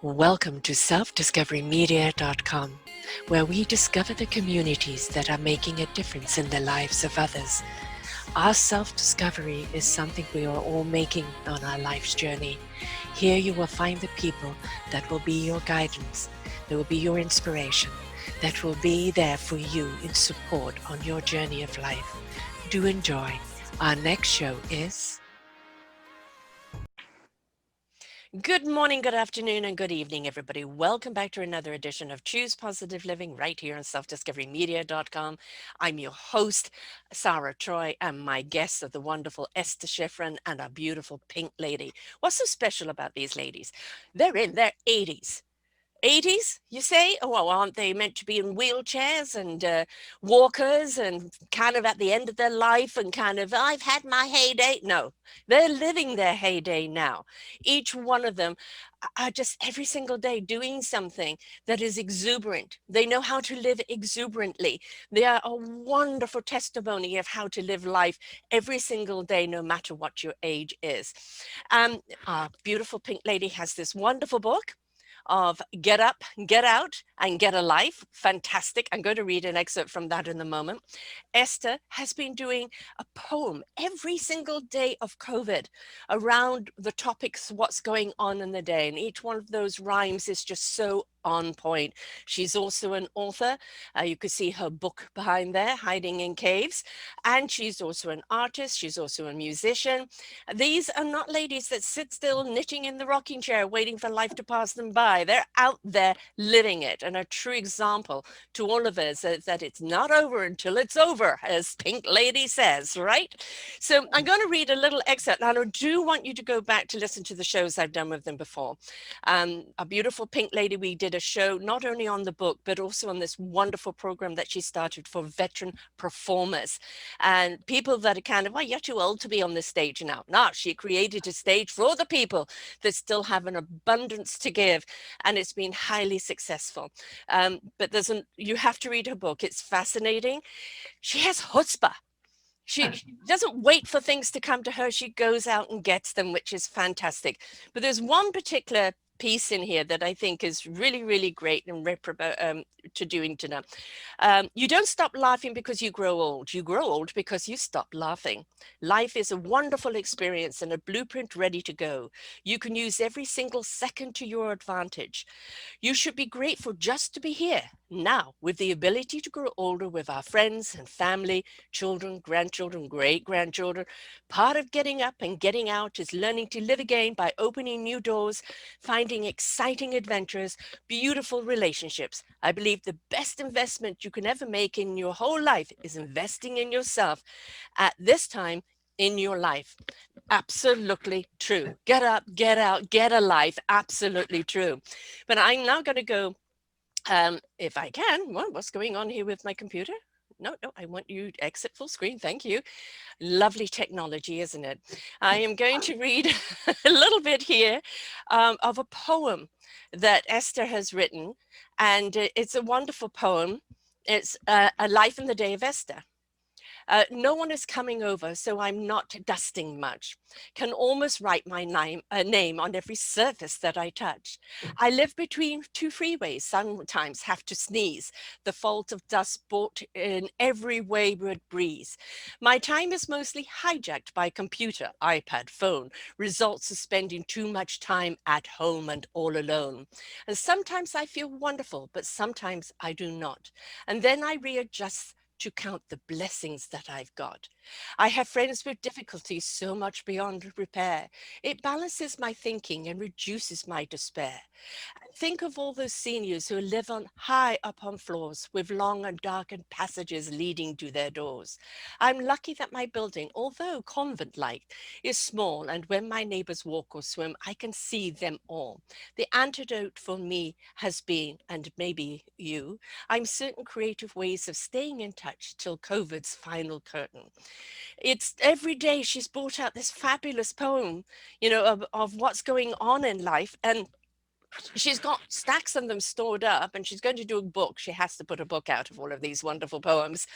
Welcome to selfdiscoverymedia.com, where we discover the communities that are making a difference in the lives of others. Our self-discovery is something we are all making on our life's journey. Here you will find the people that will be your guidance, that will be your inspiration, that will be there for you in support on your journey of life. Do enjoy. Our next show is... Good morning, good afternoon, and good evening, everybody. Welcome back to another edition of Choose Positive Living right here on selfdiscoverymedia.com. I'm your host, Sara Troy, and my guests are the wonderful Ester Shifren and a beautiful pink lady. What's so special about these ladies? They're in their 80s. 80s, you say? Oh, well, aren't they meant to be in wheelchairs and walkers and kind of at the end of their life and kind of, I've had my heyday? No, they're living their heyday now. Each one of them are just every single day doing something that is exuberant. They know how to live exuberantly. They are a wonderful testimony of how to live life every single day, no matter what your age is. Our beautiful pink lady has this wonderful book of Get Up, Get Out, and Get a Life. Fantastic. I'm going to read an excerpt from that in a moment. Esther has been doing a poem every single day of COVID around the topics, what's going on in the day. And each one of those rhymes is just so on point. She's also an author. You can see her book behind there, Hiding in Caves. And she's also an artist. She's also a musician. These are not ladies that sit still knitting in the rocking chair waiting for life to pass them by. They're out there living it, and a true example to all of us is that it's not over until it's over, as Pink Lady says, right? So I'm going to read a little excerpt, and I do want you to go back to listen to the shows I've done with them before. A beautiful Pink Lady, we did a show not only on the book, but also on this wonderful program that she started for veteran performers and people that are kind of, well, you're too old to be on this stage now. No, she created a stage for the people that still have an abundance to give, and it's been highly successful. But you have to read her book. It's fascinating. She has chutzpah. She doesn't wait for things to come to her. She goes out and gets them, which is fantastic. But there's one particular piece in here that I think is really, really great and to doing to them. You don't stop laughing because you grow old. You grow old because you stop laughing. Life is a wonderful experience and a blueprint ready to go. You can use every single second to your advantage. You should be grateful just to be here now, with the ability to grow older with our friends and family, children, grandchildren, great-grandchildren. Part of getting up and getting out is learning to live again by opening new doors, finding exciting adventures, beautiful relationships. I believe the best investment you can ever make in your whole life is investing in yourself at this time in your life. Absolutely true. Get up, get out, get a life. Absolutely true. But I'm now going to go, if I can, what's going on here with my computer? No, I want you to exit full screen. Thank you. Lovely technology, isn't it? I am going to read a little bit here of a poem that Esther has written, and it's a wonderful poem. It's A Life in the Day of Esther. No one is coming over, so I'm not dusting much. Can almost write my name on every surface that I touch. I live between two freeways, sometimes have to sneeze. The fault of dust brought in every wayward breeze. My time is mostly hijacked by computer, iPad, phone. Results of spending too much time at home and all alone. And sometimes I feel wonderful, but sometimes I do not. And then I readjust to count the blessings that I've got. I have friends with difficulties so much beyond repair. It balances my thinking and reduces my despair. Think of all those seniors who live on high up on floors with long and darkened passages leading to their doors. I'm lucky that my building, although convent-like, is small, and when my neighbors walk or swim, I can see them all. The antidote for me has been, and maybe you, I'm certain creative ways of staying in touch till COVID's final curtain. It's every day she's brought out this fabulous poem, of what's going on in life. And she's got stacks of them stored up, and she's going to do a book. She has to put a book out of all of these wonderful poems.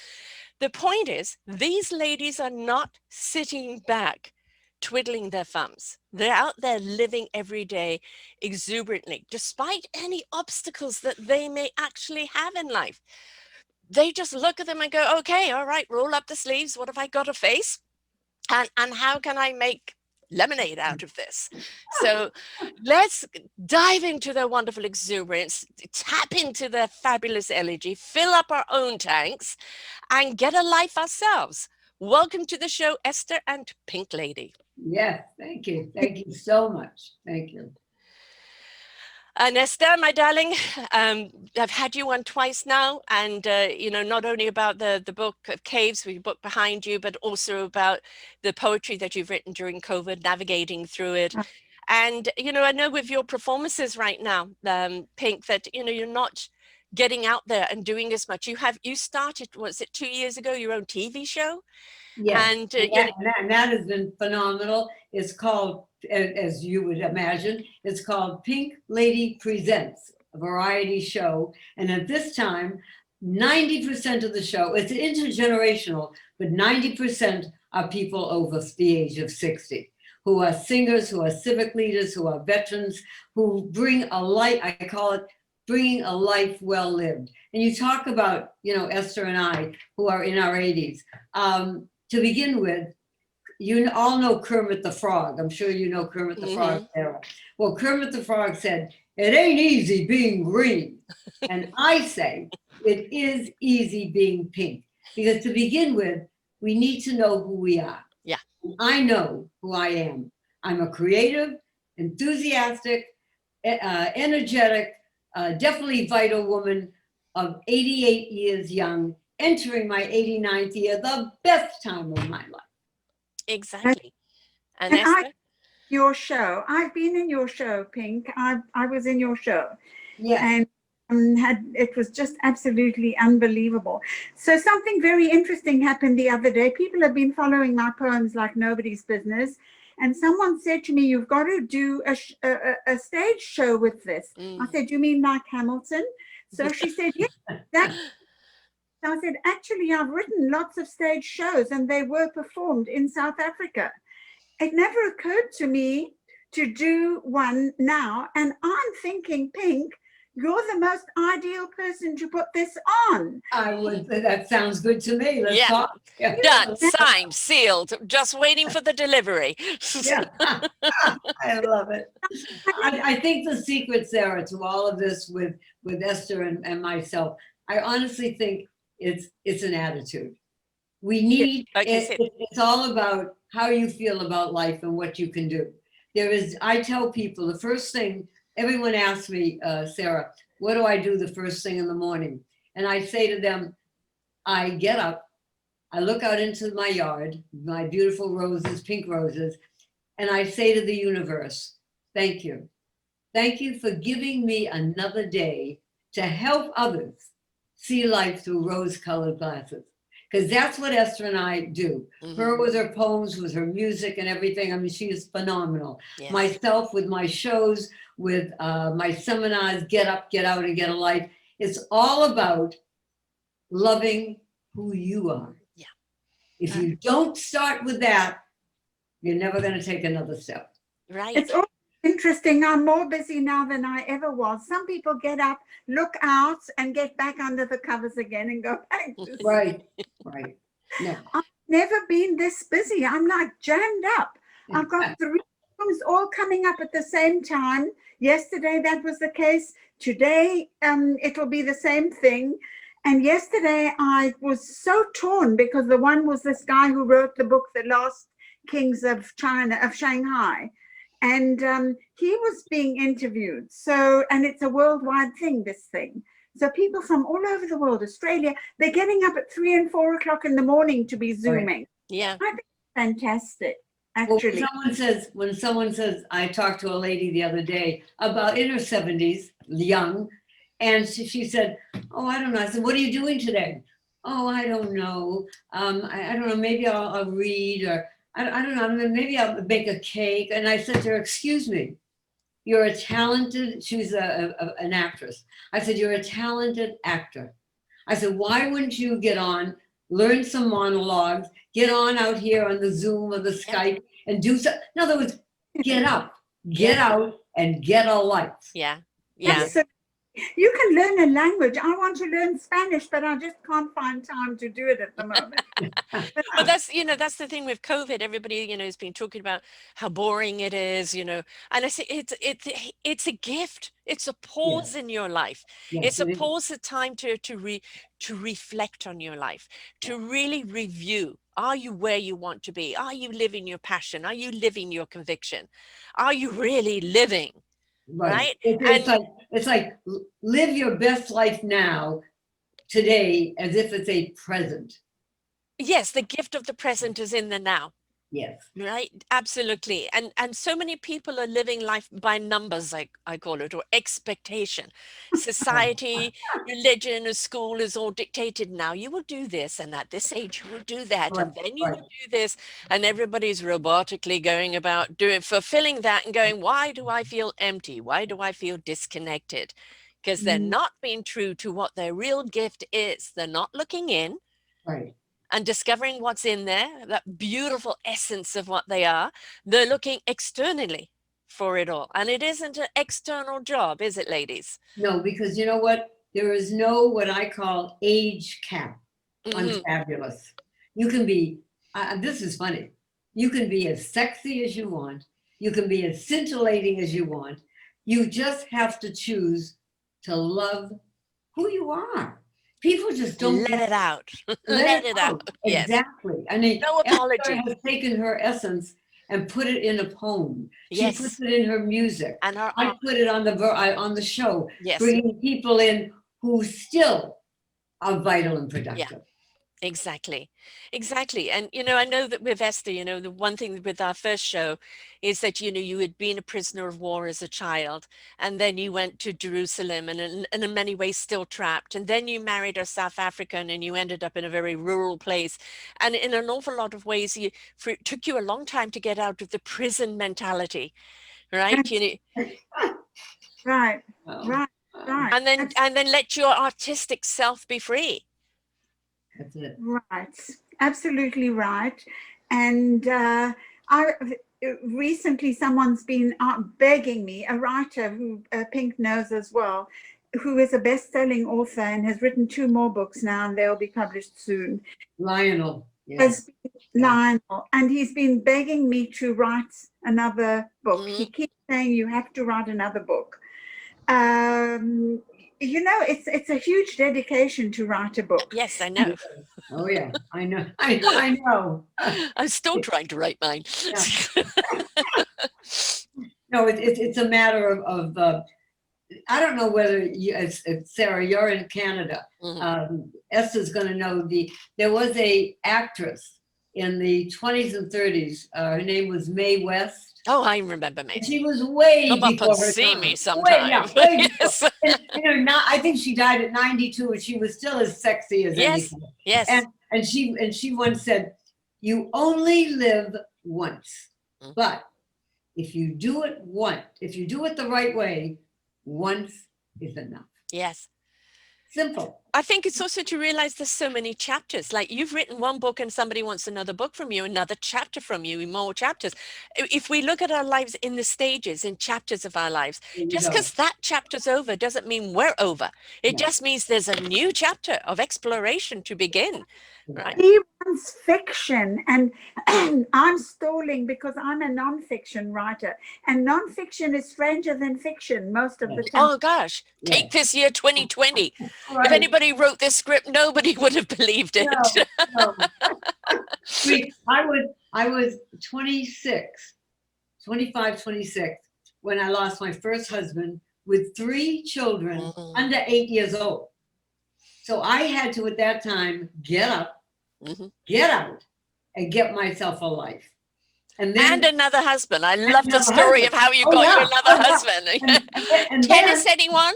The point is, these ladies are not sitting back twiddling their thumbs. They're out there living every day exuberantly, despite any obstacles that they may actually have in life. They just look at them and go, okay, all right, roll up the sleeves. What have I got to face? And how can I make lemonade out of this? So let's dive into their wonderful exuberance, tap into their fabulous energy, fill up our own tanks, and get a life ourselves. Welcome to the show, Esther and Pink Lady. Yes, thank you. Thank you so much. Thank you. And Esther, my darling, I've had you on twice now, and not only about the book of Caves, the book behind you, but also about the poetry that you've written during COVID, navigating through it. And I know with your performances right now, Pink, that you're not getting out there and doing as much. You started, was it 2 years ago, your own TV show? Yes, And that has been phenomenal. It's called, as you would imagine, it's called Pink Lady Presents, a variety show. And at this time, 90% of the show, it's intergenerational, but 90% are people over the age of 60, who are singers, who are civic leaders, who are veterans, who bring a light, I call it bringing a life well lived. And you talk about, Esther and I, who are in our 80s. To begin with, you all know Kermit the Frog. I'm sure you know Kermit the Frog, Sarah. Well, Kermit the Frog said, "It ain't easy being green." And I say, it is easy being pink. Because to begin with, we need to know who we are. Yeah. I know who I am. I'm a creative, enthusiastic, energetic, definitely vital woman of 88 years young, entering my 89th year, the best time of my life. Exactly. And Esther? Your show. I've been in your show, Pink. I was in your show. Yeah. And it was just absolutely unbelievable. So something very interesting happened the other day. People have been following my poems like nobody's business. And someone said to me, "You've got to do a stage show with this." I said, "You mean like Hamilton?" So she said, "Yeah." So I said, "Actually, I've written lots of stage shows and they were performed in South Africa." It never occurred to me to do one now. And I'm thinking, Pink, you're the most ideal person to put this on. That sounds good to me. Let's talk. Yeah. Done, signed, sealed, just waiting for the delivery. Yeah. I love it. I think the secret, Sarah, to all of this with Esther and myself, I honestly think it's an attitude. We need, it's all about how you feel about life and what you can do. I tell people the first thing, everyone asks me, Sarah, what do I do the first thing in the morning? And I say to them, I get up, I look out into my yard, my beautiful roses, pink roses, and I say to the universe, thank you. Thank you for giving me another day to help others see life through rose-colored glasses. Because that's what Esther and I do. Her with her poems, with her music and everything. I mean, she is phenomenal. Yes. Myself with my shows, with my seminars, Get Up, Get Out, and Get a Life. It's all about loving who you are. Yeah. If you don't start with that, you're never going to take another step. Right. It's all interesting. I'm more busy now than I ever was. Some people get up, look out, and get back under the covers again and go back to sleep. Right. No. I've never been this busy. I'm like jammed up. I've got 3 rooms all coming up at the same time. Yesterday that was the case. Today it'll be the same thing. And yesterday I was so torn because the one was this guy who wrote the book, The Last Kings of Shanghai. And he was being interviewed. So, and it's a worldwide thing, this thing. So people from all over the world, Australia, they're getting up at 3 and 4 o'clock in the morning to be Zooming. Right. Yeah. I think it's fantastic, actually. Well, when someone says, I talked to a lady the other day about in her 70s, young, and she said, oh, I don't know. I said, what are you doing today? Oh, I don't know. I don't know. Maybe I'll read, or I don't know. Maybe I'll bake a cake. And I said to her, excuse me, you're a talented, she's an actress. I said, you're a talented actor. I said, why wouldn't you get on, learn some monologues, get on out here on the Zoom or the Skype and do so. In other words, get up, get out, and get a life. Yeah. Yeah. Absolutely. You can learn a language. I want to learn Spanish, but I just can't find time to do it at the moment. But that's, that's the thing with COVID. Everybody, has been talking about how boring it is, and I say it's a gift. It's a pause in your life. Yes, It's a it is. pause, a time to reflect on your life, to really review. Are you where you want to be? Are you living your passion? Are you living your conviction? Are you really living? Right. It's like live your best life now, today, as if it's a present. Yes, the gift of the present is in the now. Yes. Right, absolutely. And so many people are living life by numbers, I call it, or expectation. Society, religion, or school is all dictated. Now you will do this, and at this age you will do that, and then you will do this, and everybody's robotically going about fulfilling that and going, why do I feel empty? Why do I feel disconnected? Because they're not being true to what their real gift is. They're not looking in. Right. And discovering what's in there, that beautiful essence of what they are. They're looking externally for it all. And it isn't an external job, is it, ladies? No, because you know what? There is no what I call age cap on fabulous. You can be, this is funny, you can be as sexy as you want. You can be as scintillating as you want. You just have to choose to love who you are. People just don't let it out. Let it out. Yes. Exactly. I mean, no apology. Esther has taken her essence and put it in a poem. Yes. She puts it in her music. And I put it on the show, yes. bringing people in who still are vital and productive. Yeah. Exactly. And, I know that with Esther, the one thing with our first show is that, you had been a prisoner of war as a child, and then you went to Jerusalem and in many ways still trapped. And then you married a South African and you ended up in a very rural place. And in an awful lot of ways, it took you a long time to get out of the prison mentality, right? Right. And then let your artistic self be free. That's it. Right, absolutely right. And recently someone's been begging me, a writer who Pink knows as well, who is a best-selling author and has written 2 more books now, and they'll be published soon. Lionel. Yes. Lionel, and he's been begging me to write another book. He keeps saying, you have to write another book. It's a huge dedication to write a book. Yes, I know. Oh yeah, I know. I know. I'm still trying to write mine. Yeah. No, it's a matter of I don't know whether you, Sara, you're in Canada. Esther's going to know there was a actress in the 20s and 30s. Her name was Mae West. Oh, I remember Mae. She was way Come before up and her see time. me sometime. Way Yes. and, I think she died at 92, and she was still as sexy as anything. Yes. And she once said, "You only live once, but if you do it the right way, once is enough." Yes. Simple. I think it's also to realize there's so many chapters. Like you've written one book and somebody wants another book from you, another chapter from you, more chapters. If we look at our lives in the stages, in chapters of our lives, just because that chapter's over doesn't mean we're over. It just means there's a new chapter of exploration to begin. Right? He wants fiction, and I'm stalling because I'm a non-fiction writer, and non-fiction is stranger than fiction most of the time. Oh gosh, take this year 2020. Right. If anybody wrote this script, nobody would have believed it. No. I was 26 when I lost my first husband with 3 children under 8 years old. So I had to, at that time, get up, get out, and get myself a life. And another husband. I love the story of how you got you another husband. And tennis, anyone?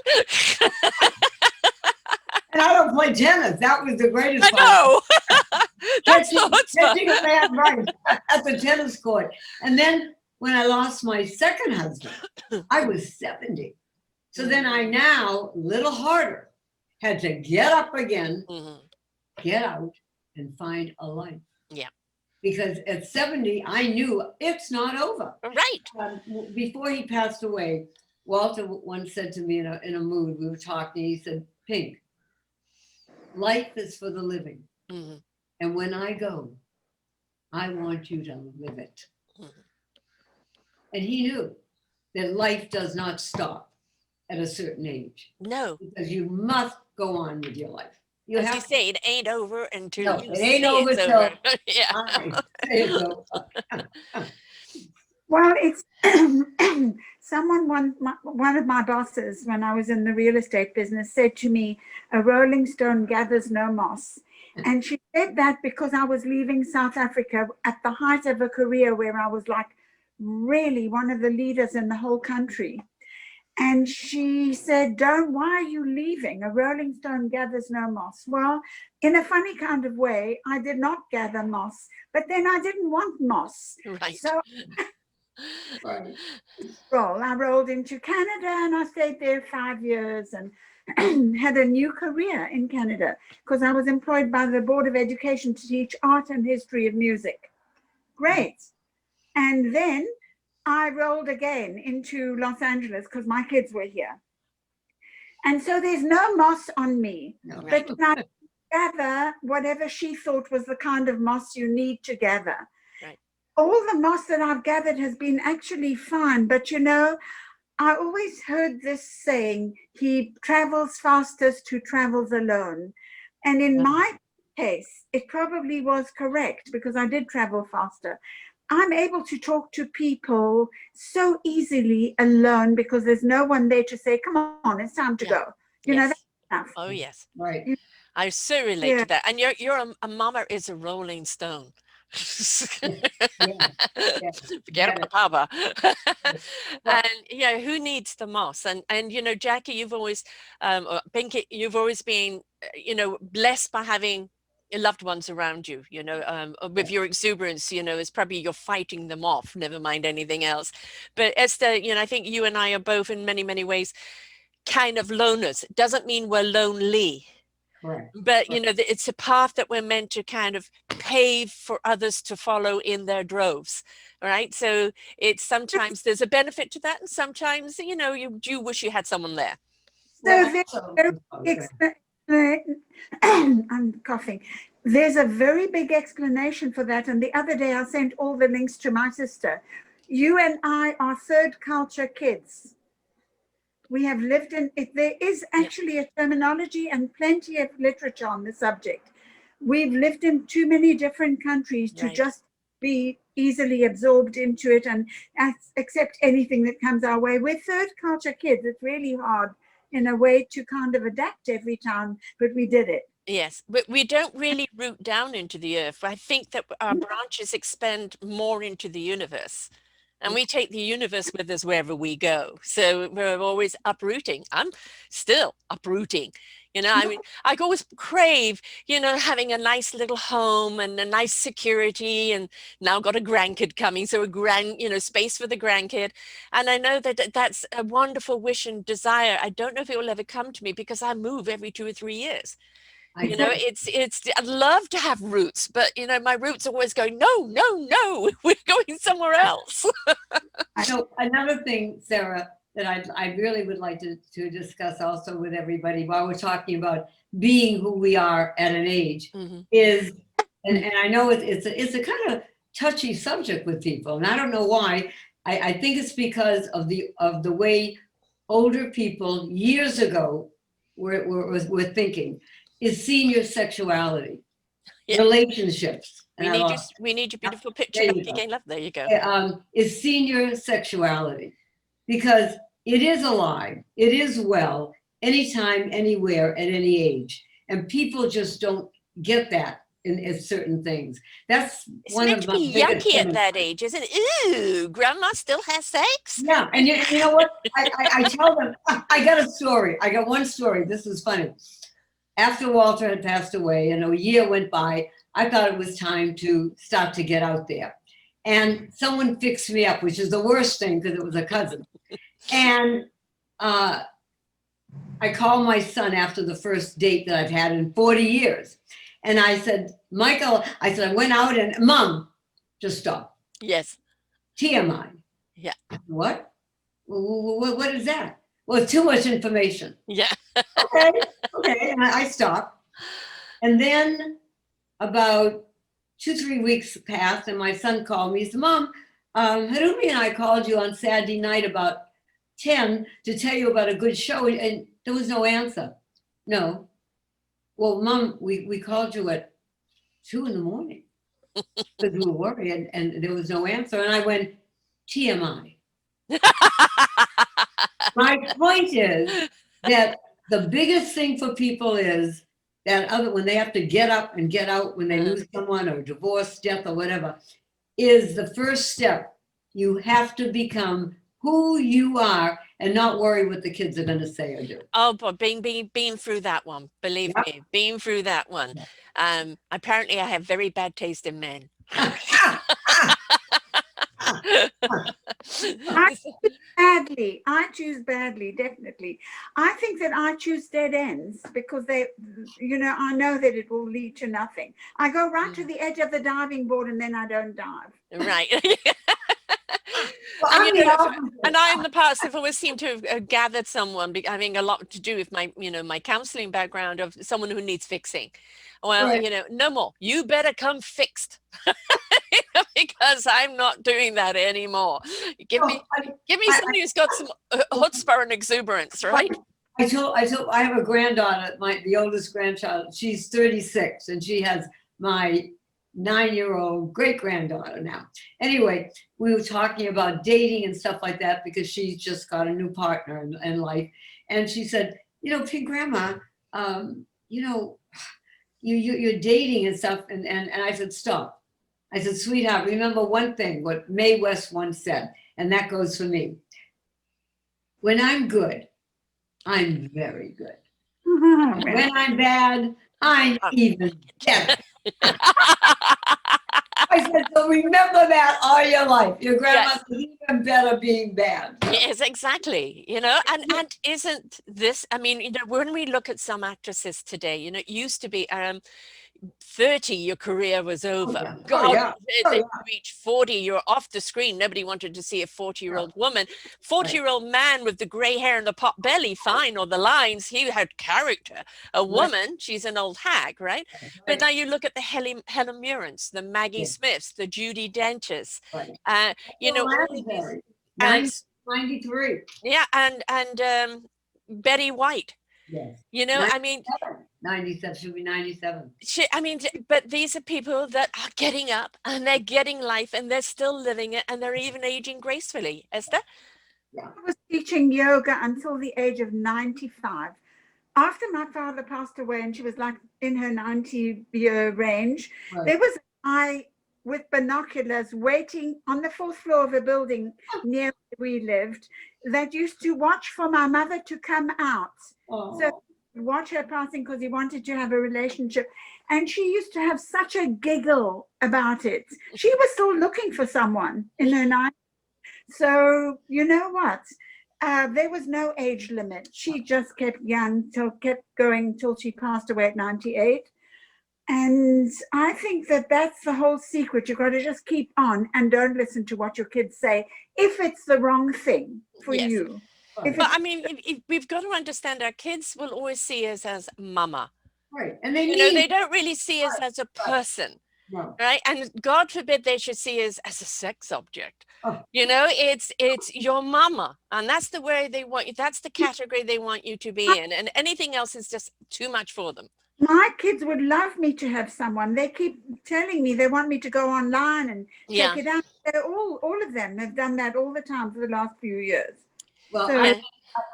And I don't play tennis. That was the greatest part. I know. That's catching a man right at the tennis court. And then when I lost my second husband, I was 70. So then I now, a little harder, had to get up again, get out, and find a life. Yeah. because at 70, I knew it's not over. Right. Before he passed away, Walter once said to me in a mood, we were talking, he said, Pink, life is for the living. Mhm. And when I go, I want you to live it. Mhm. And he knew that life does not stop at a certain age, No. because you must go on with your life. You As you have to. say, it ain't over until No, you it ain't say over it's till over. Yeah. I say it's over. Well, it's one of my bosses, when I was in the real estate business, said to me, a rolling stone gathers no moss. And she said that because I was leaving South Africa at the height of a career where I was like really one of the leaders in the whole country. And she said, why are you leaving? A rolling stone gathers no moss. Well, in a funny kind of way, I did not gather moss, but then I didn't want moss. Right. So Right. I rolled into Canada and I stayed there 5 years and had a new career in Canada because I was employed by the Board of Education to teach art and history of music. Great. And then I rolled again into Los Angeles because my kids were here. And so there's no moss on me, No. but I gather whatever she thought was the kind of moss you need to gather. Right. All the moss that I've gathered has been actually fine, but you know, I always heard this saying, he travels fastest who travels alone. And in my case, it probably was correct because I did travel faster. I'm able to talk to people so easily alone because there's no one there to say, come on, it's time to Yeah. go. You know, Yes. that's enough. Oh, yes. Right. I so relate Yeah. to that. And you're a mama is a rolling stone. Yeah. Forget Get about it. Papa. Well, And yeah, who needs the moss? And you know, Jackie, you've always or Pinky, you've always been you know, blessed by having loved ones around you, you know, with your exuberance, you know, it's probably you're fighting them off, never mind anything else. But Esther, you know, I think you and I are both in many, many ways kind of loners. It doesn't mean we're lonely, correct. but you know, it's a path that we're meant to kind of pave for others to follow in their droves. All right. So it's sometimes there's a benefit to that, and sometimes, you know, you do wish you had someone there. Well, So there's also, a very I'm coughing. There's a very big explanation for that. And the other day I sent all the links to my sister. You and I are third culture kids. We have lived in it. There is actually a terminology and plenty of literature on the subject. We've lived in too many different countries to Right. just be easily absorbed into it and accept anything that comes our way. We're third culture kids. It's really hard in a way to kind of adapt every time, but we did it. Yes, but we don't really root down into the earth. I think that our branches expand more into the universe, and we take the universe with us wherever we go. So we're always uprooting. I'm still uprooting. You know, I mean, I always crave, you know, having a nice little home and a nice security, and now got a grandkid coming, so you know, space for the grandkid. And I know that that's a wonderful wish and desire. I don't know if it will ever come to me because I move every 2 or 3 years. You know, it's I'd love to have roots, but you know, my roots always go, no, no, no, we're going somewhere else. So another thing, Sarah, that I really would like to discuss also with everybody while we're talking about being who we are at an age is, and I know it's a kind of touchy subject with people, and I don't know why. I think it's because of the way older people years ago were thinking, is senior sexuality, Yeah. relationships. We need you. We need your beautiful picture There back you go. again, love. There you go. Is senior sexuality, because it is alive, it is well, anytime, anywhere, at any age, and people just don't get that in certain things. That's It's one meant of to my be biggest yucky at limits. that age, isn't it? Ooh, grandma still has sex. Yeah, and you know what? I tell them, I got a story. I got one story. This is funny. After Walter had passed away and a year went by, I thought it was time to start to get out there. And someone fixed me up, which is the worst thing because it was a cousin. And I called my son after the first date that I've had in 40 years. And I said, Michael, I said, I went out and Mom, just stop. Yes. TMI. Yeah. What? What is that? Well, it's too much information. Yeah. Okay. And I stopped. And then about 2-3 weeks passed, and my son called me. He said, Mom, Harumi and I called you on Saturday night about 10 to tell you about a good show, and there was no answer. No. Well, Mom, we called you at 2 a.m. because we were worried, and there was no answer. And I went, TMI. My point is that the biggest thing for people is that when they have to get up and get out when they lose someone or divorce, death, or whatever, is the first step. You have to become who you are and not worry what the kids are going to say or do. Oh, but being through that one, believe Yep. me, being through that one. Apparently I have very bad taste in men. I choose badly, definitely. I think that I choose dead ends because I know that it will lead to nothing. I go right to the edge of the diving board and then I don't dive. Right. Well, and I in the past have always seemed to have gathered someone having a lot to do with my counseling background of someone who needs fixing. Well, right. No more. You better come fixed. Because I'm not doing that anymore. Give me somebody who's got some chutzpah and exuberance, right? I have a granddaughter, the oldest grandchild. She's 36, and she has my 9-year-old great-granddaughter now. Anyway, we were talking about dating and stuff like that because she's just got a new partner in life. And she said, Grandma, you're dating and stuff. And I said, stop. I said, sweetheart, remember one thing, what Mae West once said, and that goes for me. When I'm good, I'm very good. When I'm bad, I'm even better. I said, so remember that all your life. Your grandma's even better being bad. Yes, exactly. And isn't this, when we look at some actresses today, it used to be 30, your career was over. They reach 40, you're off the screen. Nobody wanted to see a 40-year-old woman. 40-year-old man with the gray hair and the pot belly, fine, or the lines, he had character. A woman, she's an old hag, right? But now you look at the Helen Mirrens, the Maggie Smiths, the Judi Dench's, all these, 93. Yeah, and Betty White. Yes. 97, she'll be 97. But these are people that are getting up and they're getting life and they're still living it and they're even aging gracefully. Esther? Yeah. I was teaching yoga until the age of 95. After my father passed away and she was like in her 90-year range, there was a guy with binoculars waiting on the 4th floor of a building near where we lived that used to watch for my mother to come out. Oh. So watch her passing because he wanted to have a relationship. And she used to have such a giggle about it. She was still looking for someone in her 90s. So you know what? There was no age limit. She just kept young, kept going till she passed away at 98. And I think that that's the whole secret. You've got to just keep on and don't listen to what your kids say if it's the wrong thing for you. But we've got to understand our kids will always see us as mama. Right. And they they don't really see us as a person. No. Right. And God forbid they should see us as a sex object. Oh. It's your mama. And that's the way they want you. That's the category they want you to be in. And anything else is just too much for them. My kids would love me to have someone. They keep telling me they want me to go online and check it out. All of them have done that all the time for the last few years. Well,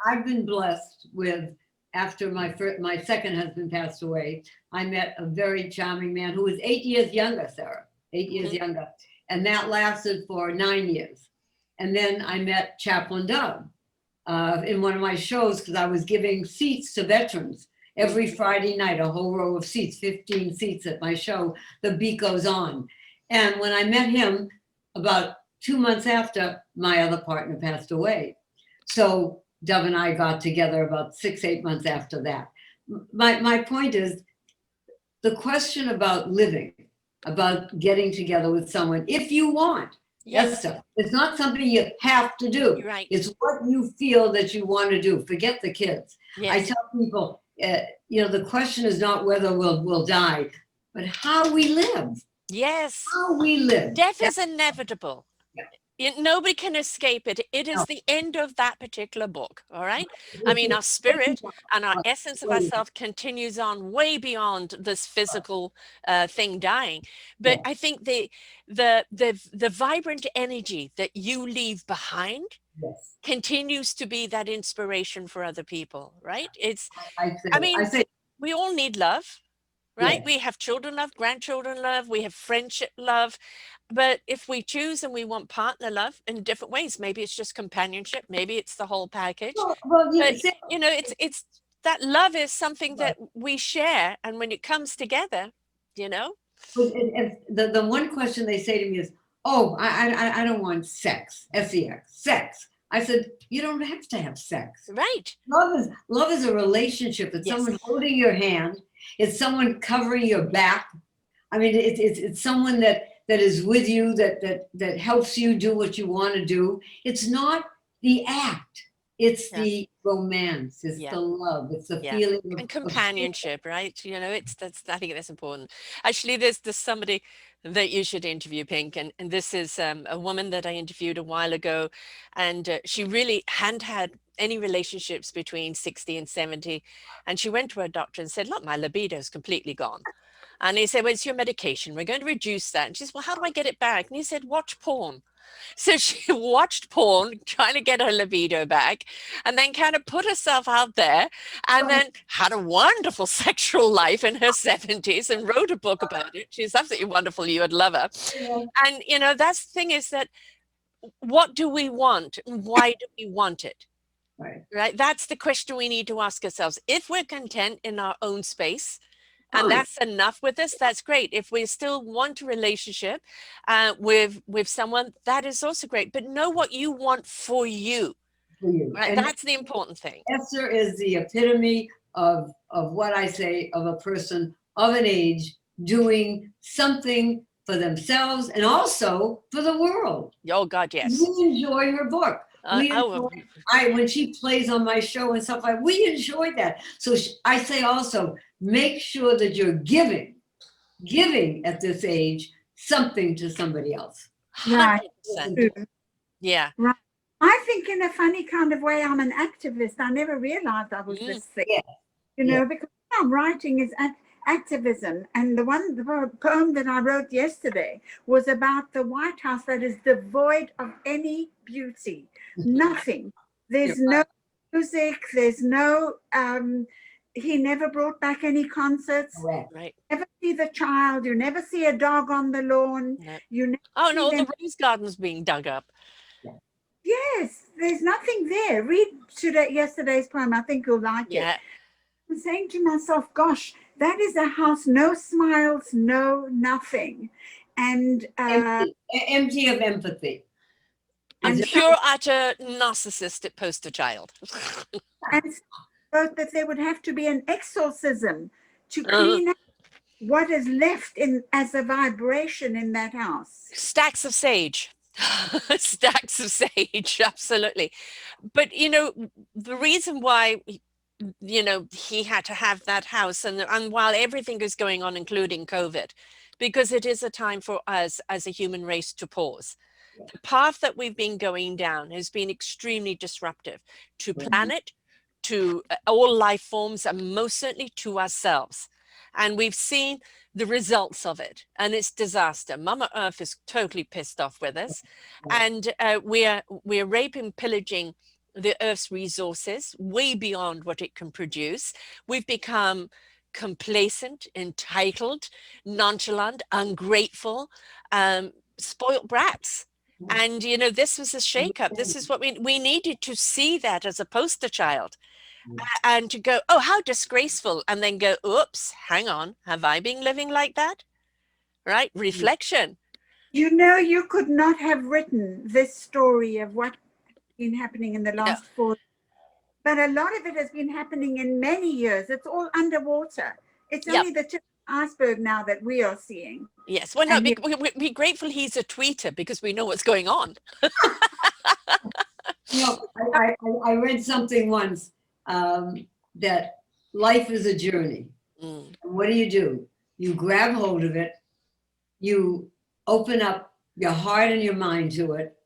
I've been blessed with, after my second husband passed away, I met a very charming man who was 8 years younger, Sarah, 8 years younger. And that lasted for 9 years. And then I met Chaplain Doug in one of my shows because I was giving seats to veterans. Every Friday night, a whole row of seats, 15 seats at my show, The Beat Goes On. And when I met him, about 2 months after, my other partner passed away. So Dove and I got together about 6-8 months after that. My point is, the question about living about getting together with someone if you want. Yes, Esther, it's not something you have to do. you're right. It's what you feel that you want to do. Forget the kids. I Yes, tell people, the question is not whether we'll die, but how we live. yes. How we live. Death is inevitable. Yeah. Nobody can escape it. It is No. the end of that particular book. All right. I mean, our spirit and our essence of ourself continues on way beyond this physical thing dying. But Yeah. I think the vibrant energy that you leave behind Yes. continues to be that inspiration for other people. Right. I I say, we all need love. Right. yes. We have children love, grandchildren love, we have friendship love. But if we choose and we want partner love in different ways, maybe it's just companionship, maybe it's the whole package. Well, But see, it's that love is something that we share, and when it comes together, you know, the one question they say to me is, "Oh, I don't want sex, sex." I said, "You don't have to have sex. right? Love is a relationship. It's Yes, someone holding your hand. It's someone covering your back. I mean, it's someone that is with you, that helps you do what you want to do. It's not the act. It's yeah, the romance. It's yeah. the love. It's the Yeah. feeling And of companionship, right? I think that's important. Actually, there's somebody that you should interview, Pink, and this is a woman that I interviewed a while ago, and she really hadn't had any relationships between 60 and 70, and she went to her doctor and said, "Look, my libido is completely gone." And he said, "Well, it's your medication. We're going to reduce that." And she said, "Well, how do I get it back?" And he said, "Watch porn." So she watched porn, trying to get her libido back, and then kind of put herself out there, and then had a wonderful sexual life in her 70s and wrote a book about it. She's absolutely wonderful. You would love her. And, that's the thing, is that what do we want and why do we want it? right. Right? That's the question we need to ask ourselves. If we're content in our own space, and Fine. that's enough with us, that's great. If we still want a relationship with someone, that is also great. But know what you want for you, For you. right? And That's the important thing. Esther is the epitome of what I say of a person of an age doing something for themselves and also for the world. Oh God, yes. We enjoy her book. When she plays on my show and stuff we enjoy that. So I say also, make sure that you're giving at this age something to somebody else. 100%. Yeah. Right. I think in a funny kind of way, I'm an activist. I never realized I was this thing, Yeah. because what I'm writing is activism. And the poem that I wrote yesterday was about the White House that is devoid of any beauty, nothing. There's no music, there's no, he never brought back any concerts. Correct. Right. You never see the child, you never see a dog on the lawn. No. You never Oh no, see them. the rose garden's being dug up. Yes, there's nothing there. Read yesterday's poem. I think you'll like it. I'm saying to myself, gosh, that is a house, no smiles, no nothing. And empty of empathy. And pure, utter narcissistic poster child. and wrote that there would have to be an exorcism to clean up what is left in as a vibration in that house. Stacks of sage. Stacks of sage, absolutely. But the reason why he had to have that house, and while everything is going on, including COVID, because it is a time for us as a human race to pause. The path that we've been going down has been extremely disruptive to planet, to all life forms, and most certainly to ourselves. And we've seen the results of it, and it's disaster. Mama Earth is totally pissed off with us, and we're raping, pillaging the Earth's resources way beyond what it can produce. We've become complacent, entitled, nonchalant, ungrateful, spoiled brats. And this was a shakeup. This is what we needed to see that as a poster child, and to go, oh, how disgraceful, and then go, oops, hang on, have I been living like that? Right? Reflection. You could not have written this story of what's been happening in the last 4 years. But a lot of it has been happening in many years. It's all underwater. It's only the tip iceberg now that we are seeing. Yes. Well, no, And be grateful he's a tweeter because we know what's going on. I read something once that life is a journey. Mm. And what do? You grab hold of it, you open up your heart and your mind to it,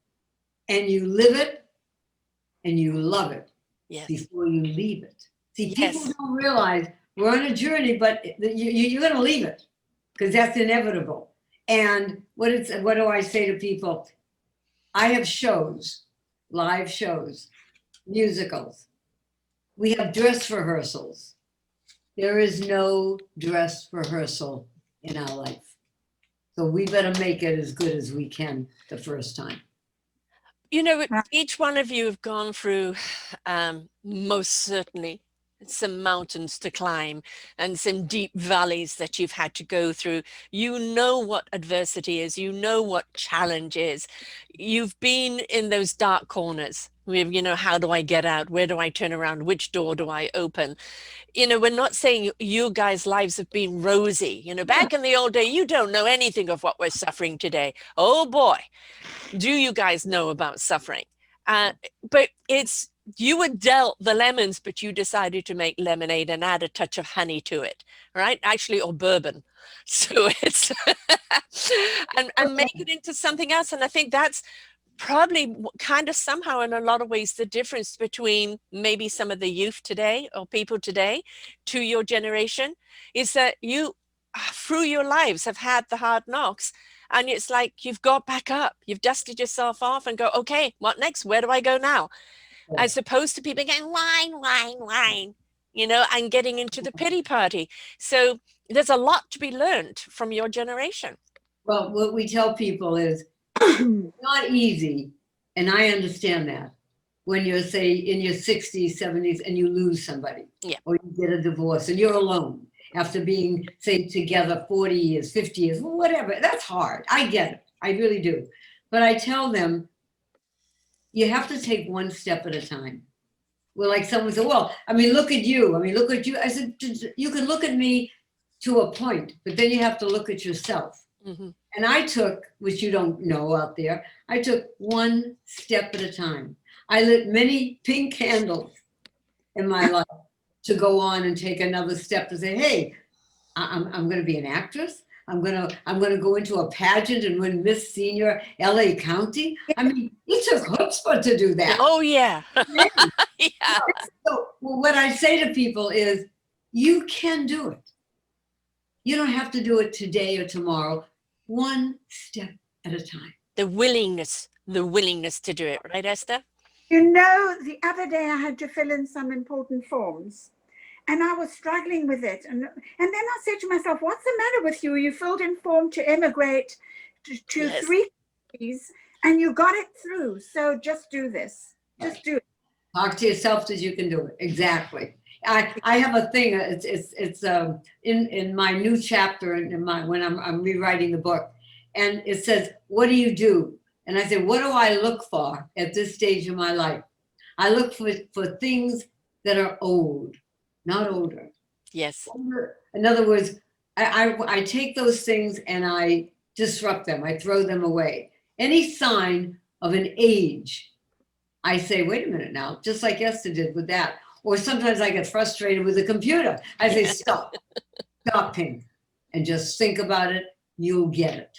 and you live it and you love it Yes. before you leave it. See, Yes. people don't realize we're on a journey, but you're going to leave it because that's inevitable. And what do I say to people? I have shows, live shows, musicals. We have dress rehearsals. There is no dress rehearsal in our life. So we better make it as good as we can the first time. You know, each one of you have gone through, most certainly, some mountains to climb and some deep valleys that you've had to go through. You know what adversity is. You know what challenge is. You've been in those dark corners with, how do I get out? Where do I turn around? Which door do I open? We're not saying you guys' lives have been rosy. Back in the old day, you don't know anything of what we're suffering today. Oh boy, do you guys know about suffering? But you were dealt the lemons, but you decided to make lemonade and add a touch of honey to it, right? Actually, or bourbon. So it's and make it into something else. And I think that's probably kind of somehow in a lot of ways the difference between maybe some of the youth today or people today to your generation is that you through your lives have had the hard knocks, and it's like you've got back up, you've dusted yourself off and go, okay, what next? Where do I go now? As opposed to people going whine, and getting into the pity party. So there's a lot to be learned from your generation. Well, what we tell people is it's not easy, and I understand that. When you're, say, in your 60s, 70s, and you lose somebody, Yeah. or you get a divorce, and you're alone after being, say, together 40 years, 50 years, whatever. That's hard. I get it. I really do. But I tell them, you have to take one step at a time. Well, like someone said, well, look at you. Look at you. I said, you can look at me to a point, but then you have to look at yourself. Mm-hmm. And I took, which you don't know out there, I took one step at a time. I lit many pink candles in my life to go on and take another step to say, hey, I'm going to be an actress. I'm gonna go into a pageant and win Miss Senior LA County. It took chutzpah to do that. Oh yeah. Yeah. So what I say to people is, you can do it. You don't have to do it today or tomorrow. One step at a time. The willingness to do it, right, Esther? The other day I had to fill in some important forms. And I was struggling with it. And then I said to myself, what's the matter with you? You filled in form to immigrate to Yes. 3 countries and you got it through. So just do this. Just do it. Talk to yourself that you can do it. Exactly. I have a thing. It's in my new chapter when I'm rewriting the book, and it says, what do you do? And I said, what do I look for at this stage of my life? I look for things that are old, not older. Yes. In other words, I take those things and I disrupt them. I throw them away. Any sign of an age, I say, wait a minute now, just like Esther did with that. Or sometimes I get frustrated with the computer. I say, stop, Pink, and just think about it. You'll get it.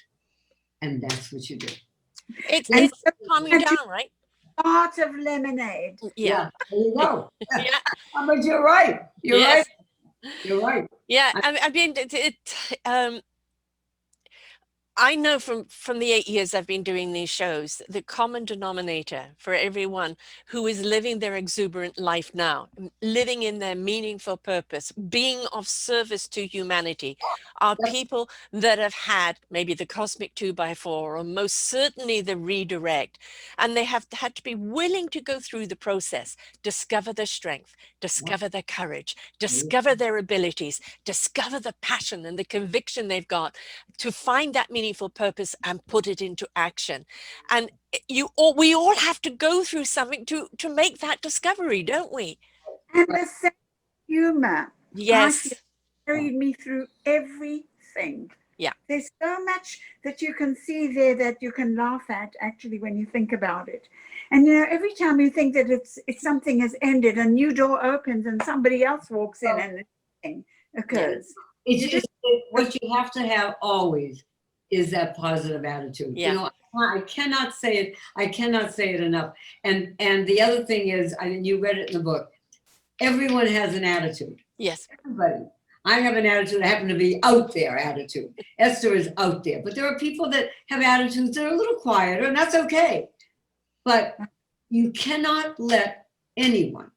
And that's what you do. It's calming down, right? Art of lemonade. Yeah. There you go. Yeah. But you're right. You're Yes. right. You're right. Yeah. I know from the 8 years I've been doing these shows, the common denominator for everyone who is living their exuberant life now, living in their meaningful purpose, being of service to humanity, are people that have had maybe the cosmic 2x4 or most certainly the redirect. And they have had to be willing to go through the process, discover their strength, discover their courage, discover their abilities, discover the passion and the conviction they've got to find that meaningful purpose and put it into action. And we all have to go through something to make that discovery, don't we? And the sense of humor. Yes. carried me through everything. Yeah. There's so much that you can see there that you can laugh at actually when you think about it. And every time you think that it's something has ended, a new door opens and somebody else walks in and this thing occurs. It's just what you have to have always is that positive attitude. Yeah. I cannot say it. I cannot say it enough. And the other thing is, I mean, you read it in the book. Everyone has an attitude. Yes. Everybody. I have an attitude. I happen to be out there attitude. Esther is out there. But there are people that have attitudes that are a little quieter, and that's okay. But you cannot let anyone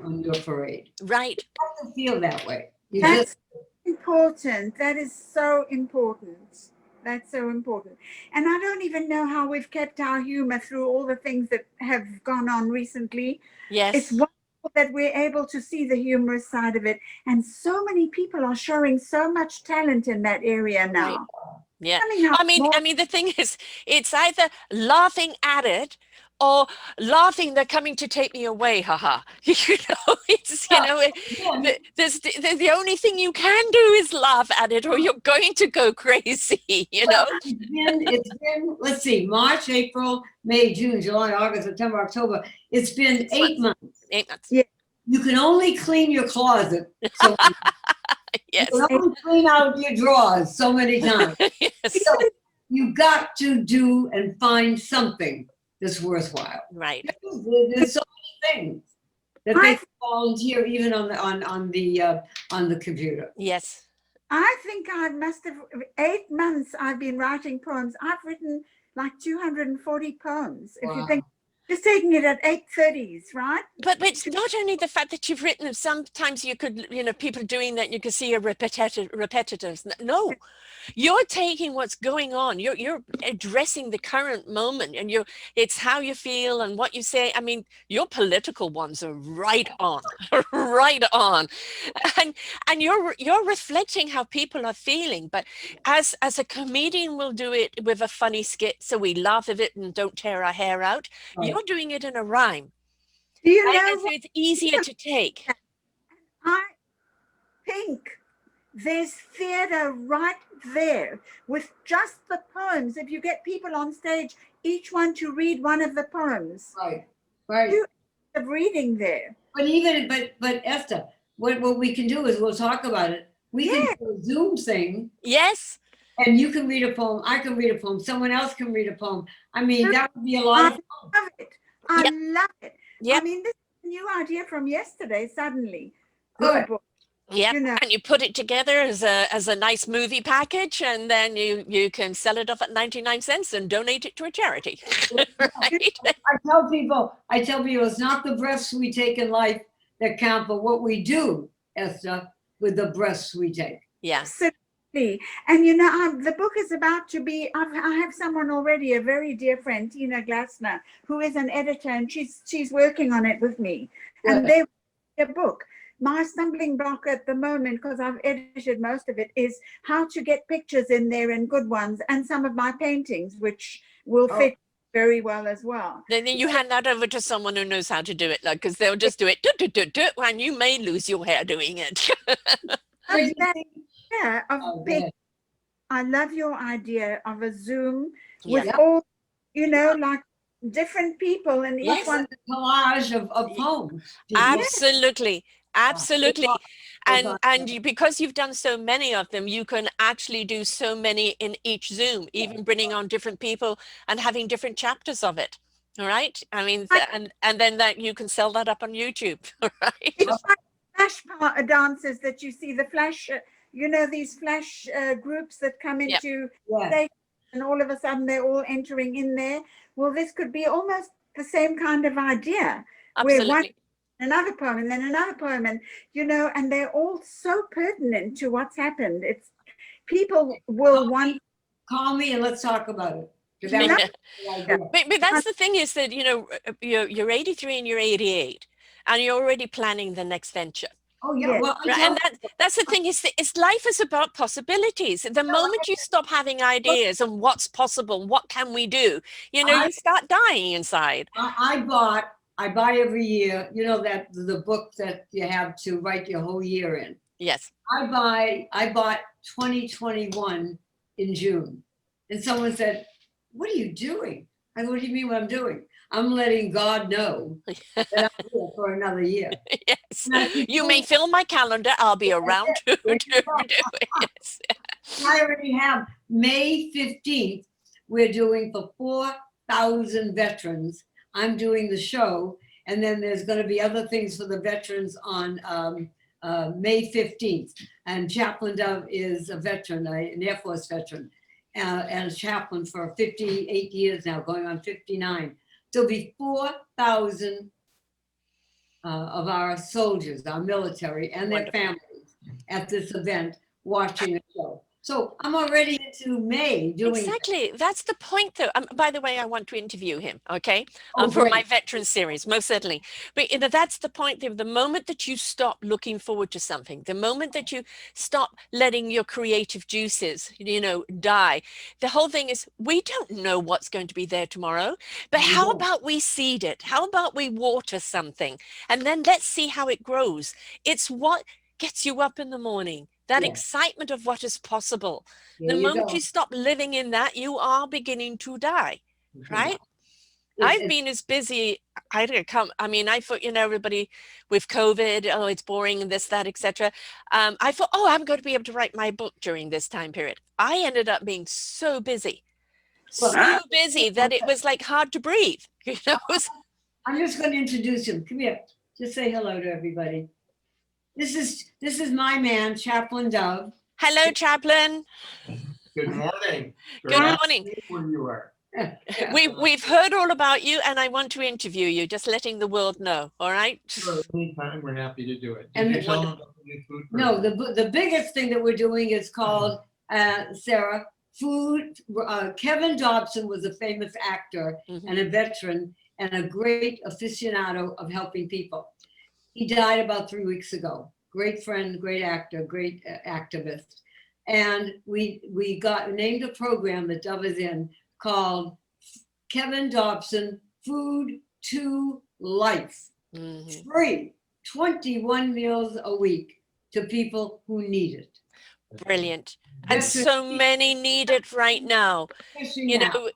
on your parade. Right. You have to feel that way. That's important. That is so important. That's so important. And I don't even know how we've kept our humor through all the things that have gone on recently. Yes. It's wonderful that we're able to see the humorous side of it. And so many people are showing so much talent in that area now. Right. Yeah. I mean, the thing is, it's either laughing at it or laughing they're coming to take me away, haha. It's the only thing you can do is laugh at it, or you're going to go crazy. It's been let's see, March, April, May, June, July, August, September, October. It's been 8 months. 8 months. Yeah. You can only clean your closet. So Yes. you can only clean out your drawers so many times. Yes. So you got to do and find something that's worthwhile. Right. There's so many things that they volunteer even on the computer. Yes. I think I must have 8 months I've been writing poems. I've written like 240 poems. If you think, just taking it at 8:30s, right? But it's not only the fact that you've written them. Sometimes you could, people doing that, you could see a repetitive. No, you're taking what's going on. You're addressing the current moment, and it's how you feel and what you say. I mean, your political ones are right on, right on, and you're reflecting how people are feeling. But as a comedian will do it with a funny skit, so we laugh at it and don't tear our hair out. Right. You're doing it in a rhyme. Do you Right? know And so it's easier to take. I think there's theater right there with just the poems. If you get people on stage, each one to read one of the poems. Right. You have reading there. But Esther, what we can do is we'll talk about it. We can do a Zoom thing. Yes. And you can read a poem. I can read a poem. Someone else can read a poem. I mean, that would be a lot of fun. I love it. I love it. Yep. I mean, this is a new idea from yesterday, suddenly. Good. Yeah, You know. and you put it together as a nice movie package, and then you can sell it off at 99 cents and donate it to a charity. Right? I tell people, it's not the breaths we take in life that count, but what we do, Esther, with the breaths we take. Yes. Absolutely. And the book is about to be, I have someone already, a very dear friend, Tina Glassner, who is an editor, and she's working on it with me. And they a book. My stumbling block at the moment, because I've edited most of it, is how to get pictures in there and good ones, and some of my paintings, which will fit very well as well. Then you hand that over to someone who knows how to do it, like, because they'll just do it, and you may lose your hair doing it. I love your idea of a Zoom with all, like different people, and each one a collage of poems. Absolutely. Absolutely. And because you've done so many of them, you can actually do so many in each Zoom, even bringing on different people and having different chapters of it. All right. I mean, and then that you can sell that up on YouTube. All right. It's like flash dances that you see, the flash, these flash groups that come into stage, and all of a sudden they're all entering in there. Well, this could be almost the same kind of idea. Absolutely. Another poem and then another poem, and and they're all so pertinent to what's happened. It's people will want. Call me and let's talk about it. But that's the thing is that you're 83 and you're 88, and you're already planning the next venture. Oh yeah, well, and that's the thing is life is about possibilities. The moment you stop having ideas and what's possible, what can we do, you start dying inside. I bought I buy every year, you know, that the book that you have to write your whole year in. Yes. I bought 2021 in June. And someone said, "What are you doing?" I go, "What do you mean what I'm doing? I'm letting God know that I'm here for another year." Yes. And I keep You may doing fill my calendar. I'll be around to it. do it. Yes. I already have May 15th. We're doing for 4,000 veterans. I'm doing the show. And then there's going to be other things for the veterans on May 15th. And Chaplain Dove is a veteran, an Air Force veteran, and a chaplain for 58 years now, going on 59. There'll be 4,000 of our soldiers, our military, and their Wonderful. families at this event watching a show. So I'm already into May doing Exactly. That's the point, though. By the way, I want to interview him, okay? Oh, For my great. veteran series, most certainly. But that's the point, though. The moment that you stop looking forward to something, the moment that you stop letting your creative juices, die, the whole thing is, we don't know what's going to be there tomorrow. But We how don't. about we seed it? How about we water something? And then let's see how it grows. It's what gets you up in the morning. That Yeah. excitement of what is possible. There The you moment go. you stop living in that, you are beginning to die, right? I've been as busy. I thought, everybody with COVID, oh, it's boring and this, that, etc. I thought, oh, I'm going to be able to write my book during this time period. I ended up being so busy, so busy that it was like hard to breathe. I'm just going to introduce him. Come here. Just say hello to everybody. This is my man, Chaplain Dove. Hello, Chaplain. Good morning. Good Great morning. to see where you are. We've heard all about you, and I want to interview you. Just letting the world know. All right. Sure, anytime we're happy to do it. And Did you tell them about the new food No, program? the biggest thing that we're doing is called Sara Food. Kevin Dobson was a famous actor Mhm. and a veteran and a great aficionado of helping people. He died about 3 weeks ago. Great friend, great actor, great activist. And we got named a program that Dove is in called Kevin Dobson Food to Life. Mhm. Free, 21 meals a week to people who need it. Brilliant. And so many need it right now. Especially now.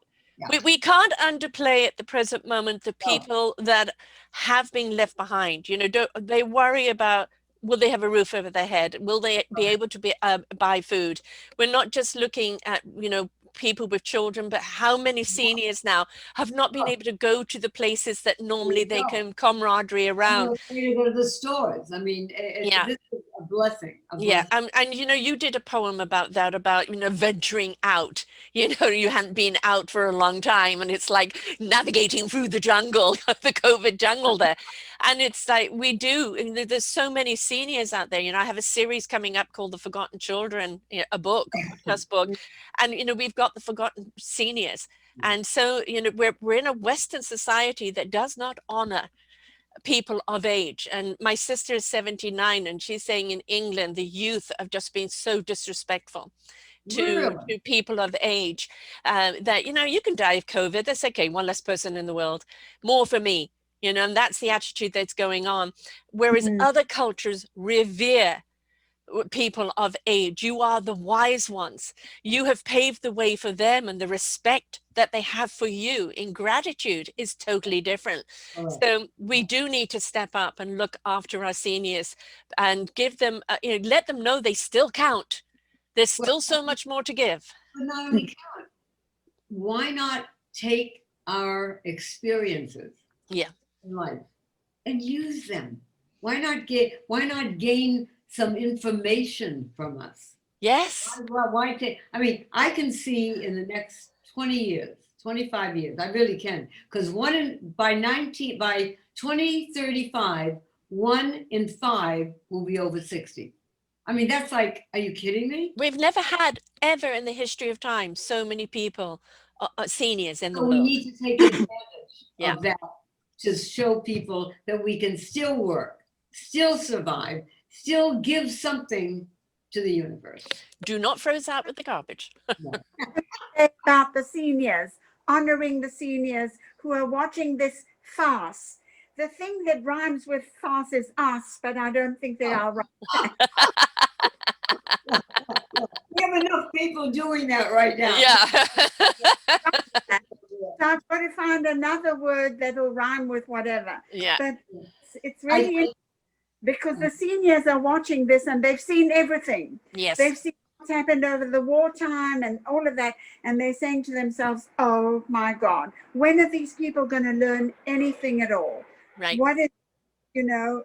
We can't underplay at the present moment the people that have been left behind. They worry about, will they have a roof over their head? Will they be able to buy food? We're not just looking at, people with children, but how many seniors now have not been able to go to the places that normally they can camaraderie around. You go to the stores. I mean, Yeah. this is a blessing. Yeah, and you did a poem about that, about venturing out. You hadn't been out for a long time, and it's like navigating through the jungle, the COVID jungle there. And it's like there's so many seniors out there. I have a series coming up called The Forgotten Children, a podcast book, and we've got the forgotten seniors. And so we're in a Western society that does not honor people of age. And my sister is 79, and she's saying in England the youth have just been so disrespectful to people of age, that you can die of COVID, that's okay, one less person in the world, more for me, and that's the attitude that's going on. Whereas other cultures revere people of age. You are the wise ones. You have paved the way for them, and the respect that they have for you in gratitude is totally different. So we do need to step up and look after our seniors and give them, let them know they still count. There's still so much more to give. But not only count, why not take our experiences in life and use them? Why not gain some information from us? Yes. Why take? I mean, I can see in the next 20 years, 25 years, I really can, because by 2035, 1 in 5 will be over 60. I mean, that's like, are you kidding me? We've never had ever in the history of time so many people, seniors in the So world. we need to take advantage Yeah. of that to show people that we can still work, still survive, still give something to the universe. Do not throw us out with the garbage. About the seniors, honoring the seniors who are watching this farce the thing that rhymes with farce is us, but I don't think there are. We have enough people doing that right now. Yeah. So I've got to find another word that will rhyme with whatever. Yeah. But it's really because the seniors are watching this and they've seen everything. Yes. They've seen what's happened over the wartime and all of that. And they're saying to themselves, oh my God, when are these people going to learn anything at all? Right. What is, you know,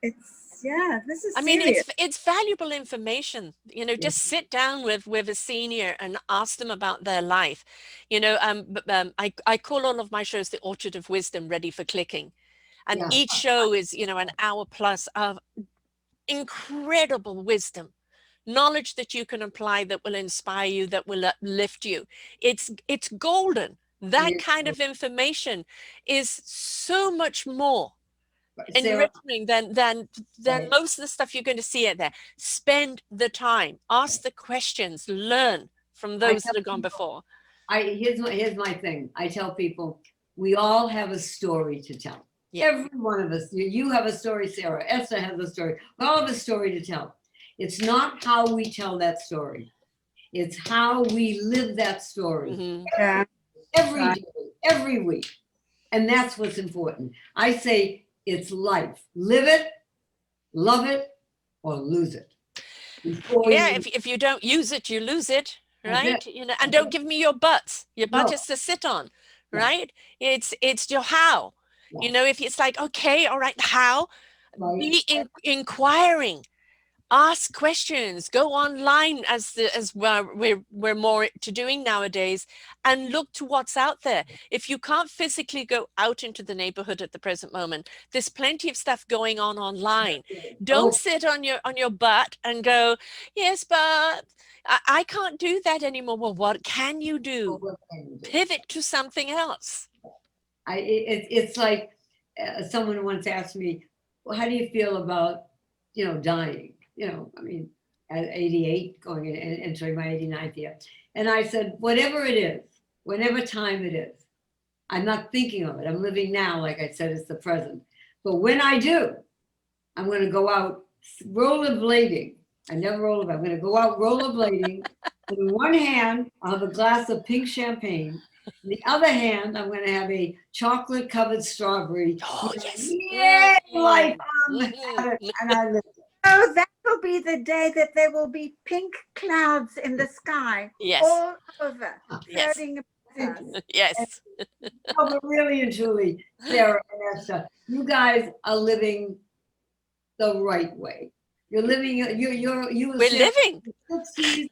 this is I mean, serious. it's valuable information. You know, just sit down with a senior and ask them about their life. You know, I call all of my shows the Orchard of Wisdom, ready for clicking, and Yeah. each show is, you know, an hour plus of incredible wisdom, knowledge that you can apply, that will inspire you, that will uplift you. It's golden. That kind of information is so much more Sarah, enriching than right. most of the stuff you're going to see out there. Spend the time, ask the questions, learn from those that have gone before. Here's my thing. I tell people we all have a story to tell. Yeah. Every one of us. You have a story, Sarah. Esther has a story. We all have a story to tell. It's not how we tell that story. It's how we live that story. Mhm. Yeah. Every Right. day, every week. And that's what's important. I say it's life. Live it, love it, or lose it. Yeah, if you don't use it, you lose it, right? You know, and don't give me your buts. Your butt No. is to sit on, Yeah. right? It's your how. Yeah. You know, if it's like, okay, all right, how? Right. Be inquiring. Ask questions, go online as we're more to doing nowadays, and look to what's out there. If you can't physically go out into the neighborhood at the present moment, there's plenty of stuff going on online. Don't sit on your butt and go, yes, but I can't do that anymore. Well, what can you do? Pivot to something else. It's like someone once asked me, well, how do you feel about, dying? I mean, at 88, going in, entering my 89th year. And I said, whatever it is, whatever time it is, I'm not thinking of it. I'm living now, like I said, it's the present. But when I do, I'm going to go out rollerblading. I never rollerblade. I'm going to go out rollerblading. In one hand, I'll have a glass of pink champagne. In the other hand, I'm going to have a chocolate-covered strawberry. Oh, yes. Yeah, life. Mhm. And I live. Oh, that will be the day that there will be pink clouds in the sky Yes. all over, Yes. floating above us. Yes. No, but really and truly, Sarah and Esther, you guys are living the right way. You're living. We're living. 60s,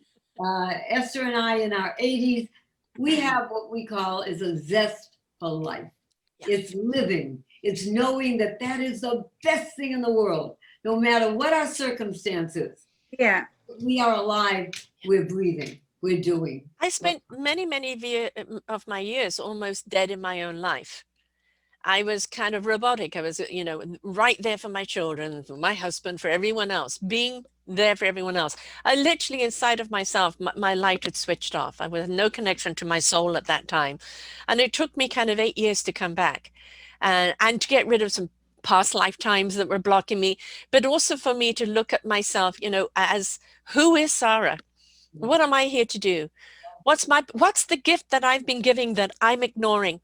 Esther and I in our 80s. We have what we call is a zest for life. Yeah. It's living. It's knowing that that is the best thing in the world. No matter what our circumstances, Yeah. we are alive, we're breathing, we're doing. I spent many of my years almost dead in my own life. I was kind of robotic. I was, right there for my children, for my husband, for everyone else, being there for everyone else. I literally, inside of myself, my light had switched off. I had no connection to my soul at that time. And it took me kind of 8 years to come back and to get rid of some past lifetimes that were blocking me, but also for me to look at myself, as who is Sara? What am I here to do? What's the gift that I've been giving that I'm ignoring?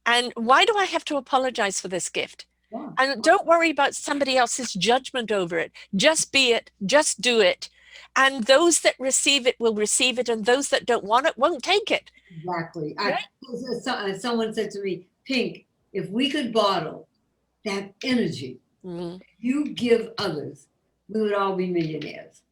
And why do I have to apologize for this gift? Yeah. And don't worry about somebody else's judgment over it. Just be it, just do it. And those that receive it will receive it, and those that don't want it won't take it. Exactly. Right? Someone said to me, Pink, if we could bottle that energy you give others, we would all be millionaires.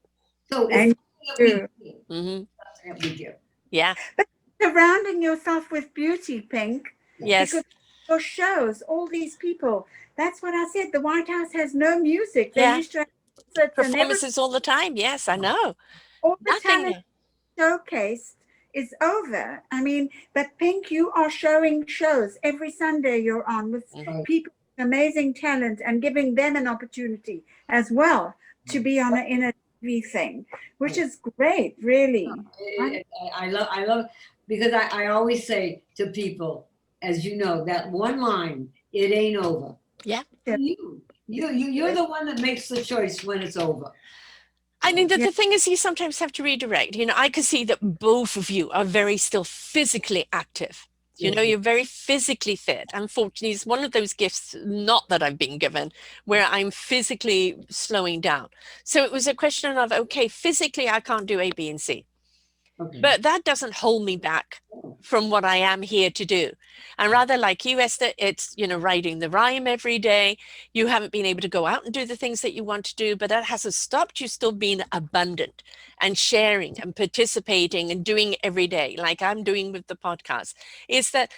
So it's we give. Yeah. But surrounding yourself with beauty, Pink. Yes. Because your shows, all these people, that's what I said. The White House has no music. They Yeah. used to have Performances all the time. Yes, I know. all the Nothing. talent showcased is over. I mean, but Pink, you are showing shows every Sunday you're on with people with amazing talent and giving them an opportunity as well to be on in a TV thing, which is great, really. I love because I always say to people, as you know, that one line it ain't over. Yeah. You're the one that makes the choice when it's over. I mean, the Yeah. thing is, you sometimes have to redirect. I can see that both of you are very still physically active. Yes. You're very physically fit. Unfortunately, it's one of those gifts, not that I've been given, where I'm physically slowing down. So it was a question of, okay, physically, I can't do A, B, and C. Okay. But that doesn't hold me back from what I am here to do. And rather like you, Esther, it's, writing the rhyme every day. You haven't been able to go out and do the things that you want to do, but that hasn't stopped you still being abundant and sharing and participating and doing every day, like I'm doing with the podcast. Is that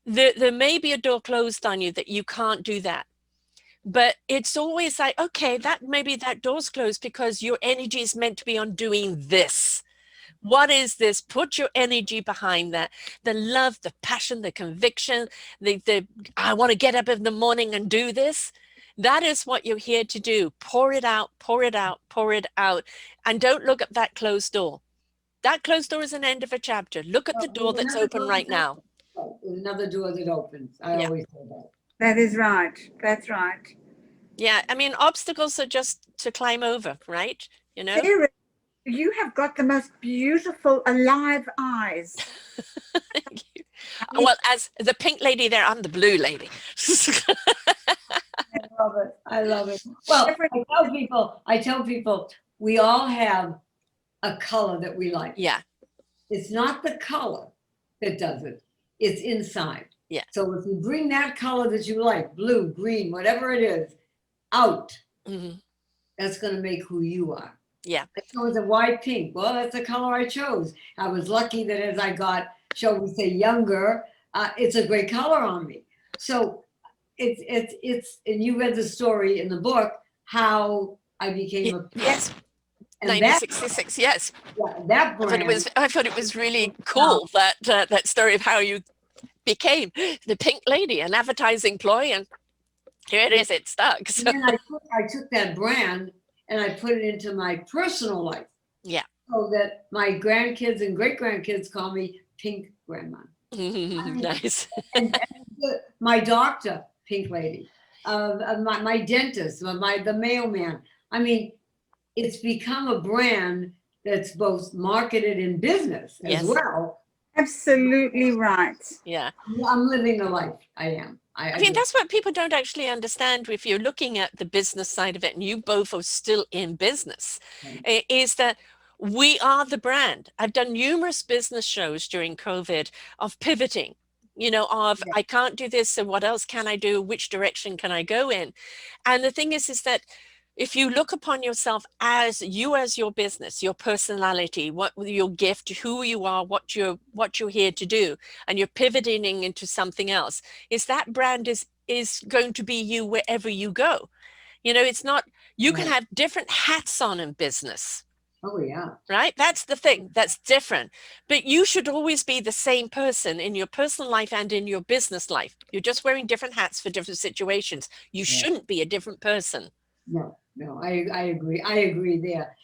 there may be a door closed on you that you can't do that. But it's always like, okay, that maybe that door's closed because your energy is meant to be on doing this. What is this? Put your energy behind that. The love, the passion, the conviction, the I want to get up in the morning and do this. That is what you're here to do. Pour it out, pour it out, pour it out. And don't look at that closed door. That closed door is an end of a chapter. Look at the door that's open right now. There's another door that opens. I Yeah. always say that. That is right. That's right. Yeah, I mean, obstacles are just to climb over, right? Sarah, you have got the most beautiful alive eyes. Thank you. Well, as the pink lady there, I'm the blue lady. I love it. I love it. Well, I tell people we all have a color that we like. Yeah. It's not the color that does it. It's inside. Yeah. So if you bring that color that you like, blue, green, whatever it is, out, that's going to make who you are. Yeah. So it's a why pink? Well, that's the color I chose. I was lucky that as I got, shall we say, younger, it's a great color on me. So it's and you read the story in the book how I became a yes. and 1966, yes. Yeah, that brand. I thought it was really cool that story of how you became the pink lady, an advertising ploy, and here it is, it stuck. So. And then I took that brand and I put it into my personal life. Yeah. So that my grandkids and great grandkids call me Pink Grandma. Nice. and my doctor, Pink Lady. My dentist, the mailman. I mean, it's become a brand that's both marketed in business as well. Absolutely right. Yeah. I'm living the life. I am. I mean, that's what people don't actually understand if you're looking at the business side of it, and you both are still in business, is that we are the brand. I've done numerous business shows during COVID of pivoting, I can't do this, so what else can I do? Which direction can I go in? And the thing is that if you look upon yourself as your business, your personality, what your gift, who you are, what you're here to do, and you're pivoting into something else, is that brand is going to be you wherever you go. It's not, you can have different hats on in business. Oh, yeah. Right? That's the thing. That's different. But you should always be the same person in your personal life and in your business life. You're just wearing different hats for different situations. You shouldn't be a different person. No, I agree. I agree there.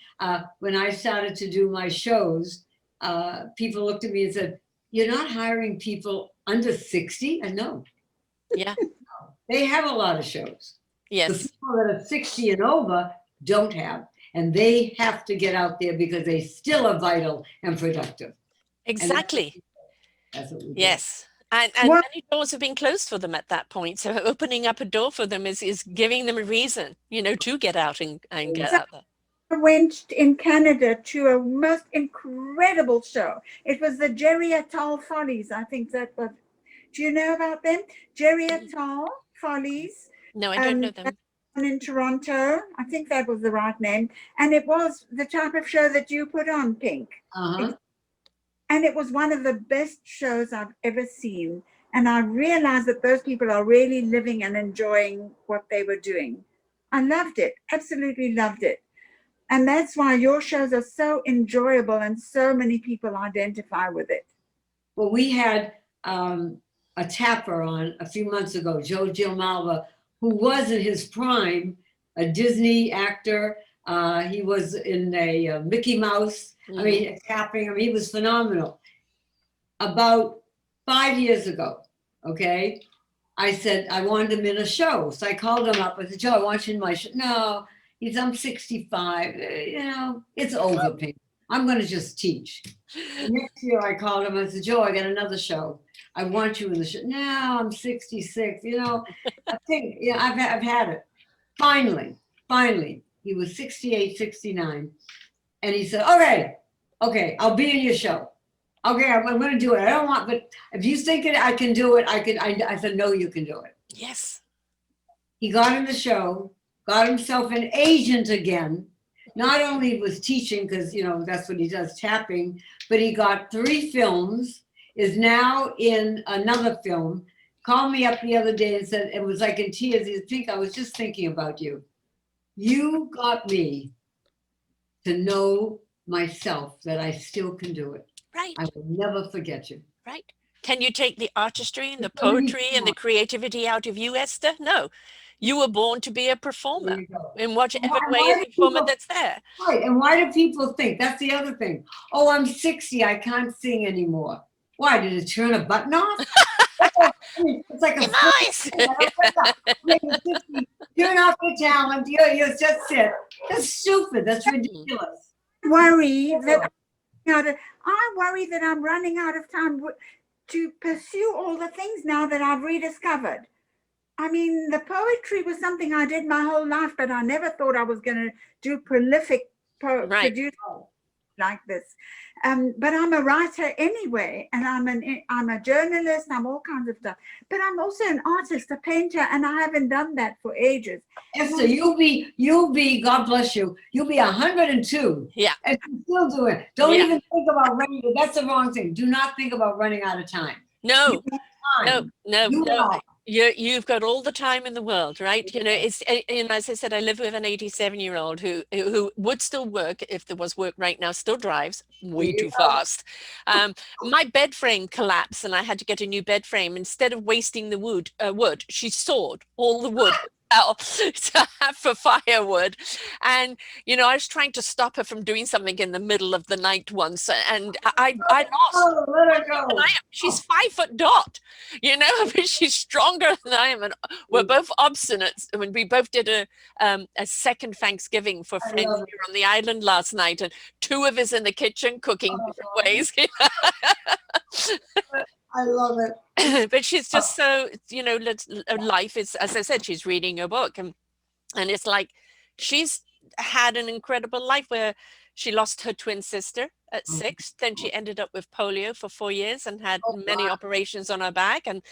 When I started to do my shows, people looked at me and said, "You're not hiring people under 60?" I know. Yeah. They have a lot of shows. Yes. The people that are 60 and over don't have. And they have to get out there because they still are vital and productive. Exactly. And that's what we do. Yes. And many doors have been closed for them at that point. So opening up a door for them is giving them a reason, to get out and get out there. I went in Canada to a most incredible show. It was the Jerry Atoll Follies. I think that was, do you know about them? Jerry Atoll Follies. No, I don't know them. In Toronto. I think that was the right name. And it was the type of show that you put on, Pink. And it was one of the best shows I've ever seen. And I realized that those people are really living and enjoying what they were doing. I loved it, absolutely loved it. And that's why your shows are so enjoyable and so many people identify with it. Well, we had a tapper on a few months ago, Joe Gilmalva, who was in his prime, a Disney actor. He was in a Mickey Mouse. I mean, tapping. I mean, he was phenomenal. About 5 years ago, okay, I said, I wanted him in a show. So I called him up. I said, Joe, I want you in my show. No, I'm 65. It's over, Pink. I'm going to just teach. Next year, I called him. I said, Joe, I got another show. I want you in the show. No, I'm 66. I think, I've had it. Finally, he was 68, 69. And he said, okay, I'll be in your show. Okay, I'm going to do it. I don't want, but if you think I can do it, I said, no, you can do it. Yes. He got in the show, got himself an agent again. Not only was teaching, because, that's what he does, tapping, but he got 3 films, is now in another film. Called me up the other day and said, it was like in tears. He said, Pink, I was just thinking about you. You got me to know myself that I still can do it. Right. I will never forget you. Right. Can you take the artistry and the It's gonna be poetry and the fun. creativity out of you, Esther? No. You were born to be a There performer you go. in whichever And way why is do the performer people- that's there. Right, and why do people think, that's the other thing, oh, I'm 60, I can't sing anymore. Why, did it turn a button off? It's like a Your voice. turn off your talent, you're just it. That's stupid, that's ridiculous. Worry that I worry that I'm running out of time to pursue all the things now that I've rediscovered. I mean, the poetry was something I did my whole life, but I never thought I was going to do prolific produce like this. But I'm a writer anyway, and I'm a journalist. I'm all kinds of stuff. But I'm also an artist, a painter, and I haven't done that for ages. Esther, you'll be, God bless you, you'll be 102. Yeah. And you still do it. Don't Yeah. even think about running. That's the wrong thing. Do not think about running out of time. No, You have time. no. You are. You've got all the time in the world, right? It's, as I said, I live with an 87-year-old who would still work if there was work right now, still drives way too fast. My bed frame collapsed and I had to get a new bed frame. Instead of wasting the wood, she sawed all the wood out to have for firewood. And, I was trying to stop her from doing something in the middle of the night once. And I lost. Oh, let her go. And she's 5'0" but she's stronger than I am, and we're both obstinate. I mean, we both did a second Thanksgiving for friends here on the island last night, and 2 of us in the kitchen cooking different ways. I love it. But she's just so, life is, as I said, she's reading a book, and it's like she's had an incredible life where she lost her twin sister at 6. Then she ended up with polio for 4 years and had many operations on her back. And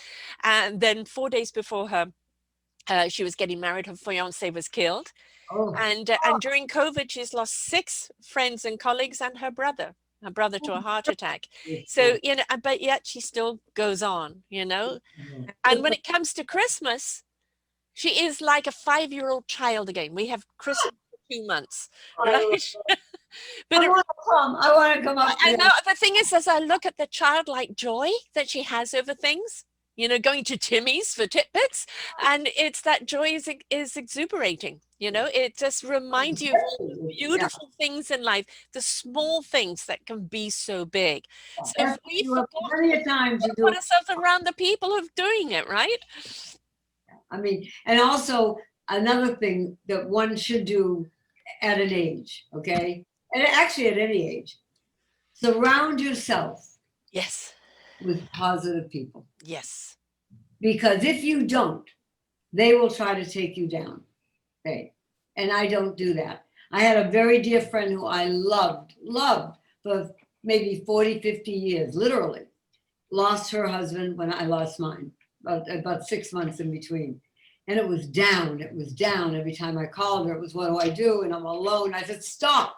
then 4 days before she was getting married, her fiance was killed. And during COVID, she's lost 6 friends and colleagues and her brother to a heart attack. So, but yet she still goes on, And when it comes to Christmas, she is like a 5-year-old child again. We have Christmas for 2 months, right? But I want to come up. I know the thing is, as I look at the childlike joy that she has over things, going to Timmy's for tidbits, and it's that joy is exuberating. It just reminds you of all the beautiful things in life, the small things that can be so big. So if we put ourselves around the people who are doing it, right? I mean, and also another thing that one should do at an age, okay? And actually at any age, surround yourself with positive people. Yes. Because if you don't, they will try to take you down. Okay. And I don't do that. I had a very dear friend who I loved for maybe 40, 50 years, literally. Lost her husband when I lost mine, about 6 months in between. And it was down. Every time I called her, it was, what do I do? And I'm alone. I said, stop.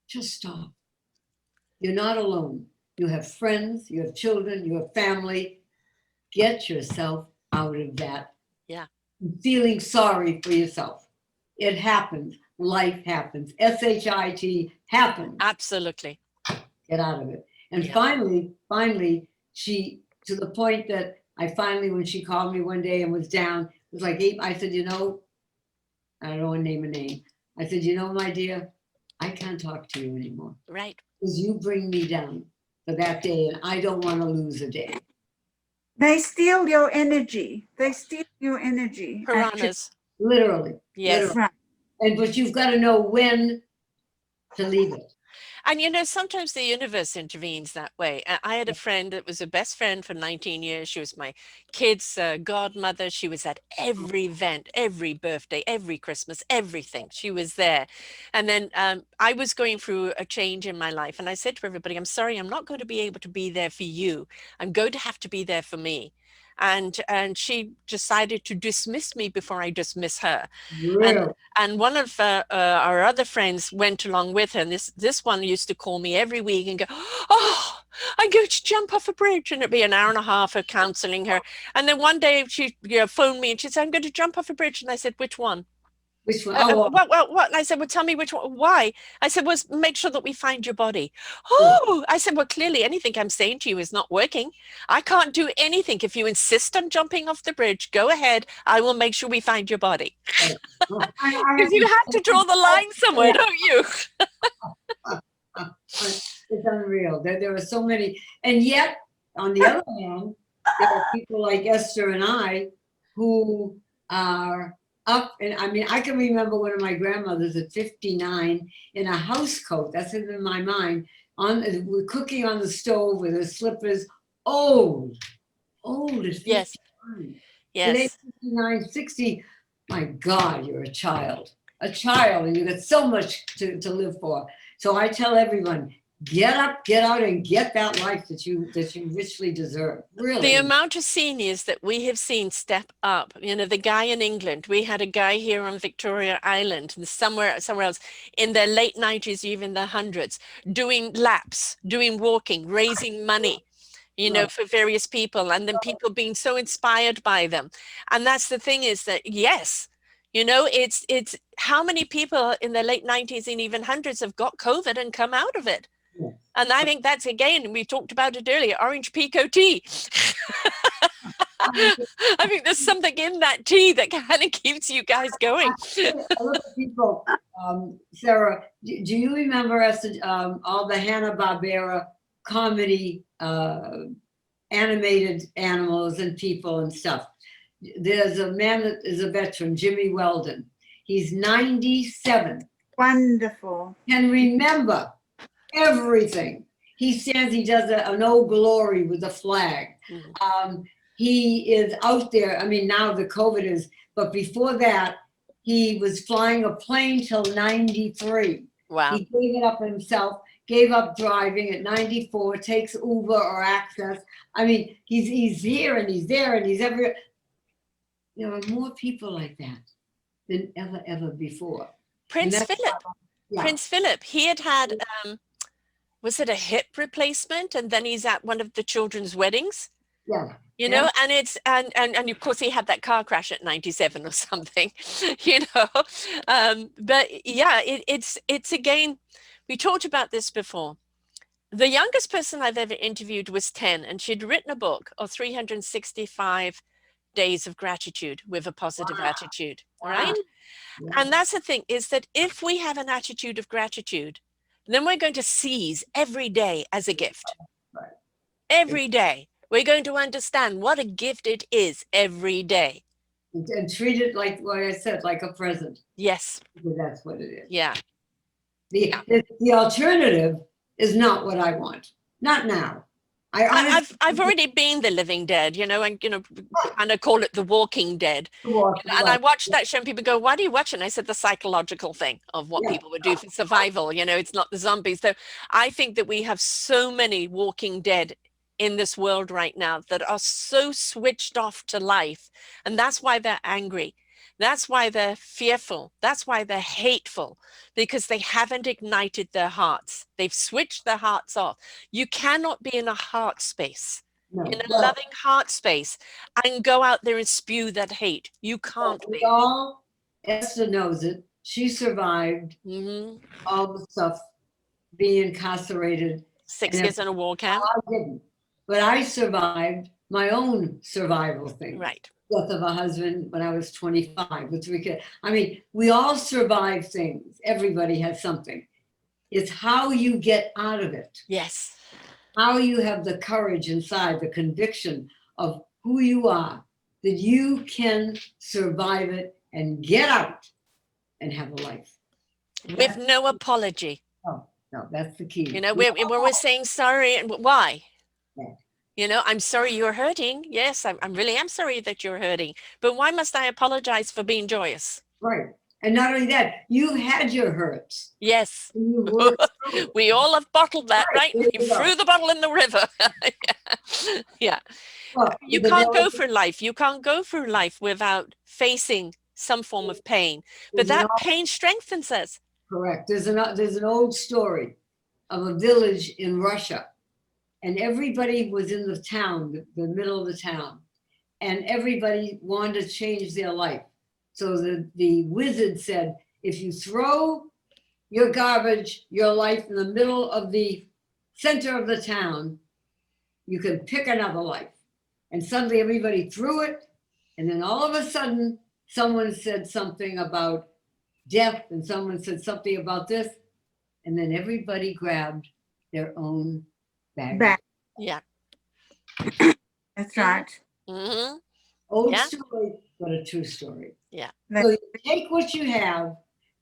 Just stop. You're not alone. You have friends, you have children, you have family. Get yourself out of that. Yeah. Feeling sorry for yourself. It happens. Life happens. SHIT happens. Absolutely. Get out of it. And finally, she, to the point that when she called me one day and was down, it was like, I said, I don't want to name a name. I said, my dear, I can't talk to you anymore. Right. Because you bring me down for that day, and I don't want to lose a day. They steal your energy. They steal your energy. actually. Piranhas. Literally. Yes. Literally. Right. But you've got to know when to leave it. And you know, sometimes the universe intervenes that way. I had a friend that was a best friend for 19 years. She was my kids' godmother. She was at every event, every birthday, every Christmas, everything. She was there. And then I was going through a change in my life. And I said to everybody, I'm sorry, I'm not going to be able to be there for you. I'm going to have to be there for me. And she decided to dismiss me before I dismiss her. Really? And one of our other friends went along with her. And this one used to call me every week and go, oh, I'm going to jump off a bridge. And it'd be an hour and a half of counseling her. And then one day she phoned me and she said, I'm going to jump off a bridge. And I said, which one? Which one? Oh, What? And I said, well, tell me which one. Why? I said, well, make sure that we find your body. Oh, I said, well, clearly anything I'm saying to you is not working. I can't do anything. If you insist on jumping off the bridge, go ahead. I will make sure we find your body. Because you have to draw the line somewhere, don't you? It's unreal. There are so many. And yet, on the other hand, there are people like Esther and I who are up. And I mean, I can remember one of my grandmothers at 59 in a house coat. That's in my mind. With cooking on the stove with her slippers. Old as 59. Yes. Today, Yes. 59, 60. My God, you're a child, and you got so much to live for. So I tell everyone, get up, get out, and get that life that you richly deserve. Really. The amount of seniors that we have seen step up, you know, the guy in England, we had a guy here on Victoria Island and somewhere else in their late 90s, even the hundreds, doing laps, doing walking, raising money, you know, for various people, and then people being so inspired by them. And that's the thing is that, yes, you know, it's how many people in the late 90s and even hundreds have got COVID and come out of it. Yes. And I think that's, again, we talked about it earlier, orange pekoe tea. I think there's something in that tea that kind of keeps you guys going. A lot of people, Sarah, do you remember all the Hanna-Barbera comedy animated animals and people and stuff? There's a man that is a veteran, Jimmy Weldon. He's 97. Wonderful. Can remember everything. He stands, he does an Old Glory with a flag. He is out there. I mean, now the COVID is, but before that, he was flying a plane till 93. Wow. He gave it up himself, gave up driving at 94, takes Uber or Access. I mean, he's here and he's there and he's everywhere. There are more people like that than ever before. Prince Philip. Yeah. Prince Philip, he had was it a hip replacement? And then he's at one of the children's weddings. Yeah. You know, and it's and of course he had that car crash at 97 or something, you know. But yeah, it's again, we talked about this before. The youngest person I've ever interviewed was 10, and she'd written a book of 365 days of gratitude with a positive attitude, right? Yeah. And that's the thing, is that if we have an attitude of gratitude, then we're going to seize every day as a gift. Right. Every day. We're going to understand what a gift it is every day. And treat it like what I said, like a present. Yes. Because that's what it is. Yeah. The alternative is not what I want. Not now. I've already been the living dead, you know, and, you know, kind of call it the walking dead. And I watched that show and people go, why do you watch it? And I said, the psychological thing of what people would do for survival. You know, it's not the zombies. So I think that we have so many walking dead in this world right now that are so switched off to life. And that's why they're angry. That's why they're fearful. That's why they're hateful, because they haven't ignited their hearts. They've switched their hearts off. You cannot be in a heart space, in a loving heart space, and go out there and spew that hate. You can't be. Esther knows it. She survived all the stuff, being incarcerated. 6 years in a war camp. I didn't. But I survived my own survival thing. Right. Death of a husband when I was 25 with 3 kids. I mean, we all survive things. Everybody has something. It's how you get out of it. Yes. How you have the courage inside, the conviction of who you are, that you can survive it and get out and have a life. With no apology. Oh, no, that's the key. You know, we're saying sorry, and why? Yeah. You know, I'm sorry you're hurting. Yes, I really am sorry that you're hurting. But why must I apologize for being joyous? Right. And not only that, you had your hurts. Yes. You worked through it. We all have bottled that, right? There We you go. threw the bottle in the river. Yeah. Well, You but can't there go was- through life. You can't go through life without facing some form of pain. But there's an that pain strengthens us. Correct. There's an old story of a village in Russia, and everybody was in the town, the middle of the town, and everybody wanted to change their life. So the wizard said, if you throw your garbage, your life in the middle of the center of the town, you can pick another life. And suddenly everybody threw it, and then all of a sudden someone said something about death, and someone said something about this, and then everybody grabbed their own bag. Back. Yeah. That's right. Hmm. Old Yeah. story, but a true story. Yeah. So you take what you have,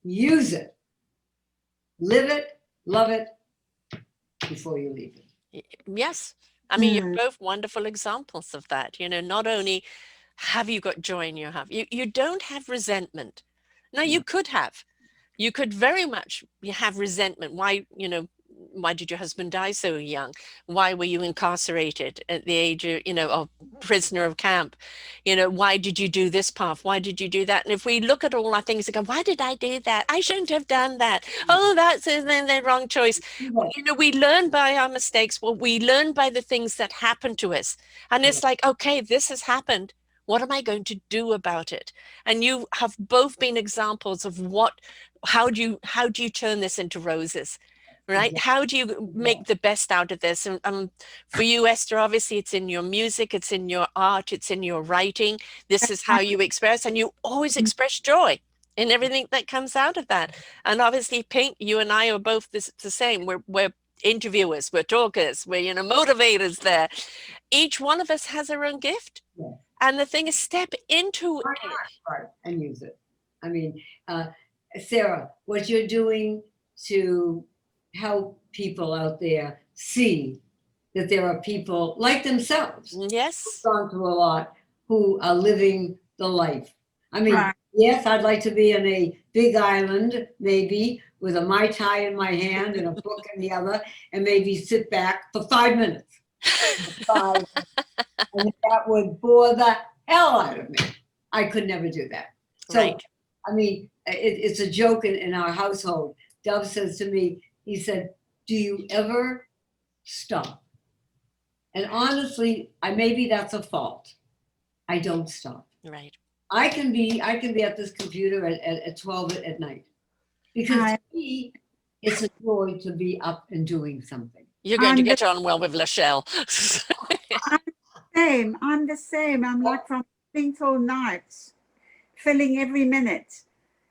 use it, live it, love it before you leave it. Yes. I mean, you're Mm. both wonderful examples of that. You know, not only have you got joy in your heart, you don't have resentment. Now, you could have. You could very much have resentment. Why, you know, why did your husband die so young? Why were you incarcerated at the age of, you know, of prisoner of camp? You know, why did you do this path? Why did you do that? And if we look at all our things and go, why did I do that? I shouldn't have done that. Oh, that's the wrong choice. Well, you know, we learn by our mistakes. Well, we learn by the things that happen to us. And it's like, okay, this has happened. What am I going to do about it? And you have both been examples of how do you turn this into roses, right? How do you make the best out of this? And for you, Esther, obviously it's in your music, it's in your art, it's in your writing. This is how you express, and you always express joy in everything that comes out of that. And obviously, Pink, you and I are both the same. We're interviewers, we're talkers, we're, you know, motivators there. Each one of us has our own gift. Yeah. And the thing is, step into it. Right, and use it. I mean, Sara, what you're doing to help people out there see that there are people like themselves Yes. who've gone through a lot, who are living the life. I mean, Right. yes, I'd like to be in a big island, maybe with a Mai Tai in my hand and a book in the other, and maybe sit back for 5 minutes. And that would bore the hell out of me. I could never do that. So, Right. I mean, it's a joke in our household. Dove says to me, he said, do you ever stop? And honestly, maybe that's a fault. I don't stop. Right. I can be at this computer at 12 at night. Because to me, it's a joy to be up and doing something. You're going to get on well with Lachelle. I'm the same. I'm like from morning till night, filling every minute.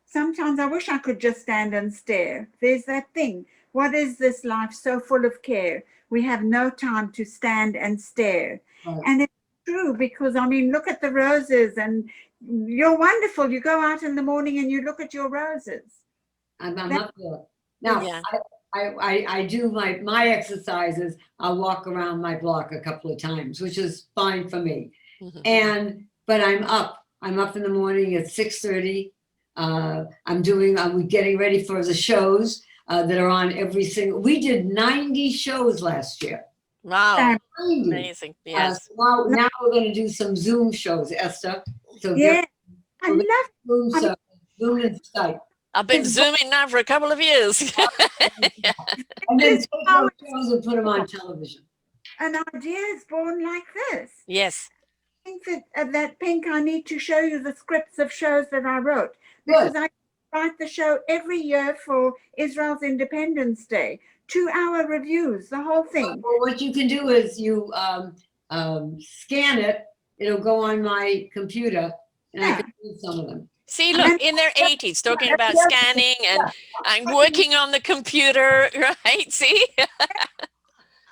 Sometimes I wish I could just stand and stare. There's that thing. What is this life so full of care? We have no time to stand and stare. Right. And it's true, because I mean, look at the roses, and you're wonderful. You go out in the morning and you look at your roses. I'm up there. Now, Yeah. I do my exercises. I'll walk around my block a couple of times, which is fine for me. Mhm. But I'm up in the morning at 6:30. I'm getting ready for the shows that are on every single. We did 90 shows last year. Wow. 90. Amazing. Yes. So now we're going to do some Zoom shows, Esther. So Yeah, I we're love Zoom, Zoom and Skype. I've been zooming now for a couple of years. And then take those shows and put them on television. an idea is born like this. Yes. I think that Pink, I need to show you the scripts of shows that I wrote, because I write the show every year for Israel's Independence Day. 2-hour reviews, the whole thing. Well, what you can do is you scan it. It'll go on my computer, and I can read some of them. See, look, in their 80s, talking about scanning and working on the computer, right? See?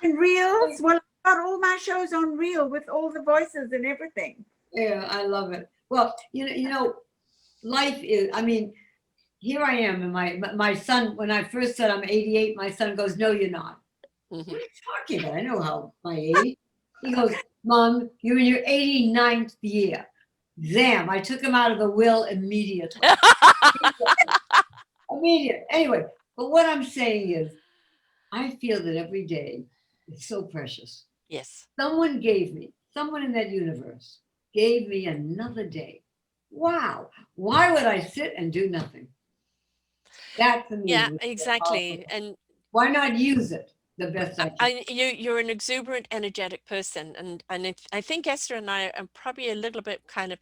And reels, well, got all my shows on reel with all the voices and everything. Yeah, I love it. Well, life is, I mean, here I am, and my son, when I first said I'm 88, my son goes, "No, you're not." What Mhm. are you talking about? I know how my age. He goes, "Mom, you're in your 89th year." Damn, I took him out of the will immediately. Immediate. Anyway, but what I'm saying is, I feel that every day is so precious. Yes. Someone in that universe gave me another day. Wow. Why would I sit and do nothing? That to me Yeah, was so exactly. powerful. And Why not use it the best I can? you're an exuberant, energetic person, and I think Esther and I are probably a little bit kind of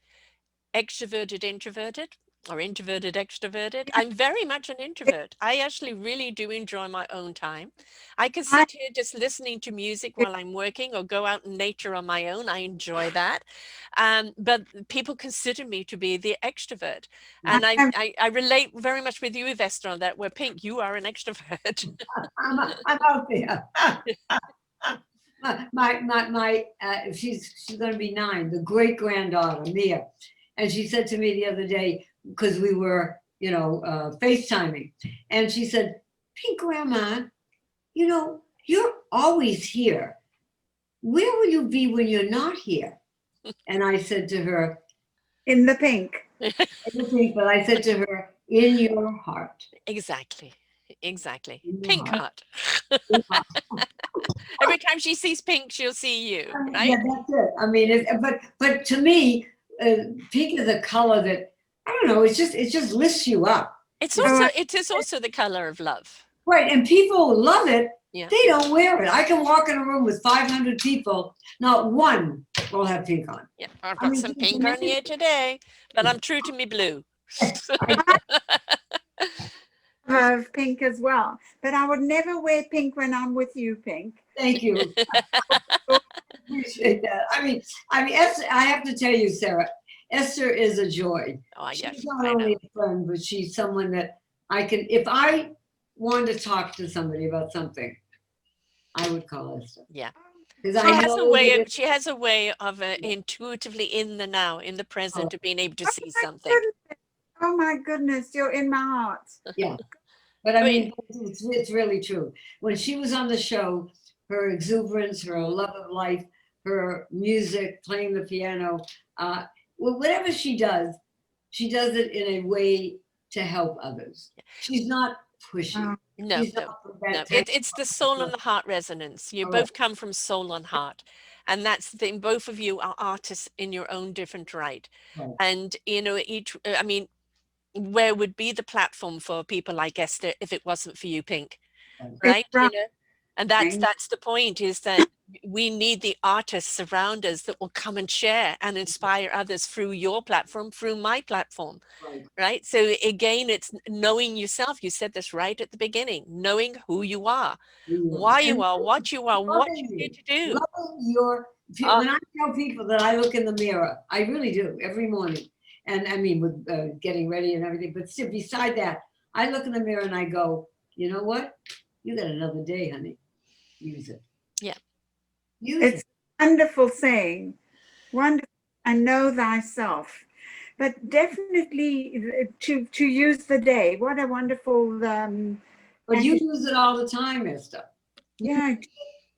extroverted, introverted, or introverted, extroverted. I'm very much an introvert. I actually really do enjoy my own time. I could I sit here just listening to music while I'm working or go out in nature on my own. I enjoy that. But people consider me to be the extrovert. I And I, am I, I relate very much with you, Esther, on that, where Pink, you are an extrovert. I'm out there. She's going to be 9, the great granddaughter, Mia. And she said to me the other day, because we were, FaceTiming, and she said, "Pink Grandma, you're always here. Where will you be when you're not here?" And I said to her, in the pink. but I said to her, "In your heart. Exactly. Exactly. In your Pink heart." heart. In your Every time she sees pink, she'll see you, Yeah, right? that's it. I mean, but to me, pink is a color that I don't know. It just lifts you up, It's it's, Oh, also I, it is also the color of love. right? And people love it. Yeah. They don't wear it. I can walk in a room with 500 people, not one will have pink on. Yeah. I've I got mean, some it's pink on amazing. here today, but I'm true to me blue. I have pink as well, but I would never wear pink when I'm with you, Pink. Thank you. Appreciate that. I mean, Esther, I have to tell you, Sarah, Esther is a joy. Oh, She's yes, not I only know. a friend, but she's someone that I can, if I wanted to talk to somebody about something, I would call Esther. Yeah. Because She I has a know way that of it's, she has a way of intuitively in the now, in the oh, present, of being able to Oh see my something. goodness. Oh my goodness, you're in my heart. yeah. But I But mean, it's really true. When she was on the show, her exuberance, her love of life, her music, playing the piano, whatever she does it in a way to help others. She's not pushy. Oh, no, She's no, not no. that type It's the of soul and person. the heart resonance. You All right. both come from soul and heart. And that's the thing. Both of you are artists in your own different right. Right. And, I mean, where would be the platform for people like Esther if it wasn't for you, Pink? Right. it's Right? right. And that's the point, is that we need the artists around us that will come and share and inspire others through your platform, through my platform. Right. Right? So again, it's knowing yourself. You said this right at the beginning, knowing who you are, You are. why you And are, what you are, what loving you're here you, to do. loving your. Uh, When I tell people that I look in the mirror, I really do every morning, and I mean with getting ready and everything. But still, beside that, I look in the mirror and I go, you know what? You got another day, honey. Use it. yeah. Use It's it. a wonderful saying. Wonderful. And know thyself. But definitely to use the day. What a wonderful But you use it all the time, Esther. You yeah,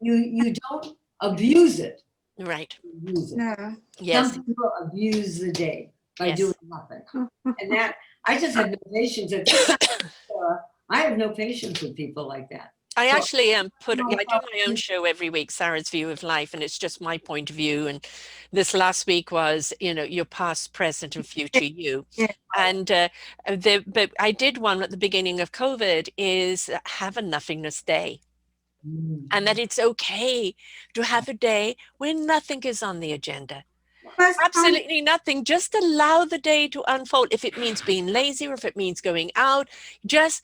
you don't abuse it. Right. You use it. no. Yes. Some people abuse the day by doing Yes. nothing, and that I just have no patience. I have no patience with people like that. I So actually I do myself, my own show every week, Sarah's View of Life, and it's just my point of view. And this last week was, your past, present, and future you. Yeah. And but I did one at the beginning of COVID, is have a nothingness day. And that it's okay to have a day when nothing is on the agenda. Most Absolutely nothing. Just allow the day to unfold. If it means being lazy or if it means going out, just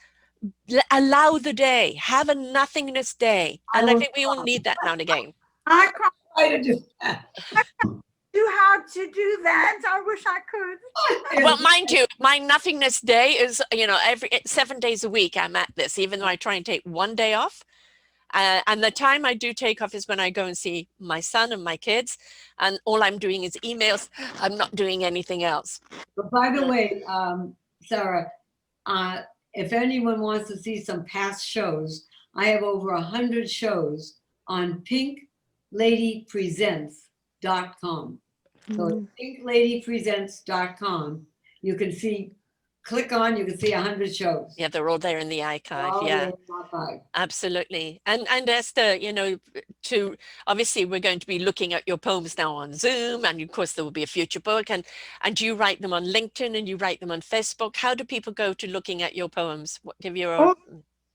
allow the day. Have a nothingness day. I And I will think we all need that now and again. I can't try to do that. do how to do that. I wish I could. Well, mind you, my nothingness day is, every 7 days a week I'm at this, even though I try and take one day off. And the time I do take off is when I go and see my son and my kids, and all I'm doing is emails. I'm not doing anything else. But by the way, Sarah, uh, if anyone wants to see some past shows, I have over 100 shows on pinkladypresents.com. So Mm. pinkladypresents.com. You can see, click on, you can see 100 shows. Yeah, they're all there in the archive. All Yeah. there in the archive. Absolutely. And Esther, to obviously we're going to be looking at your poems now on Zoom, and of course there will be a future book, and you write them on LinkedIn and you write them on Facebook. How do people go to looking at your poems? What give your All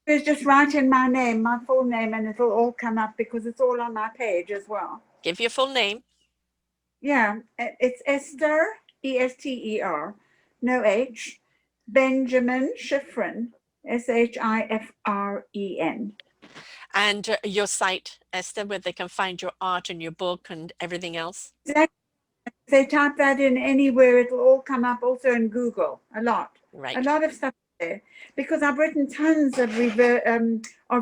is just write in my name, my full name, and it'll all come up because it's all on my page as well. give your full name? Yeah, it's Ester, Ester, no H, Benjamin Shifren, Shifren. And your site, Esther, where they can find your art and your book and everything else? Exactly. If they type that in anywhere, it'll all come up, also in Google, a lot. Right. A lot of stuff there, because I've written tons of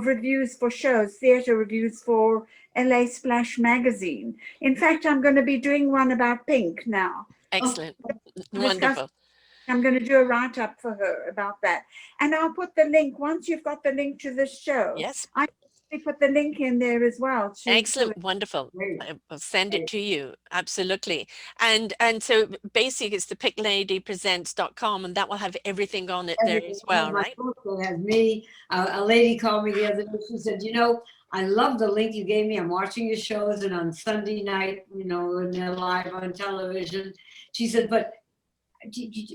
reviews for shows, theatre reviews for LA Splash magazine. In fact, I'm going to be doing one about Pink now. Excellent. Wonderful. I'm going to do a write-up for her about that. And I'll put the link, once you've got the link to this show. Yes. I put the link in there as well. Excellent. Wonderful. I'll send it to you. Absolutely. And so basically it's the pinkladypresents.com, and that will have everything on it there as well, right? It has me. A lady called me the other day. She said, I love the link you gave me. I'm watching your shows, and on Sunday night, when they're live on television. She said, but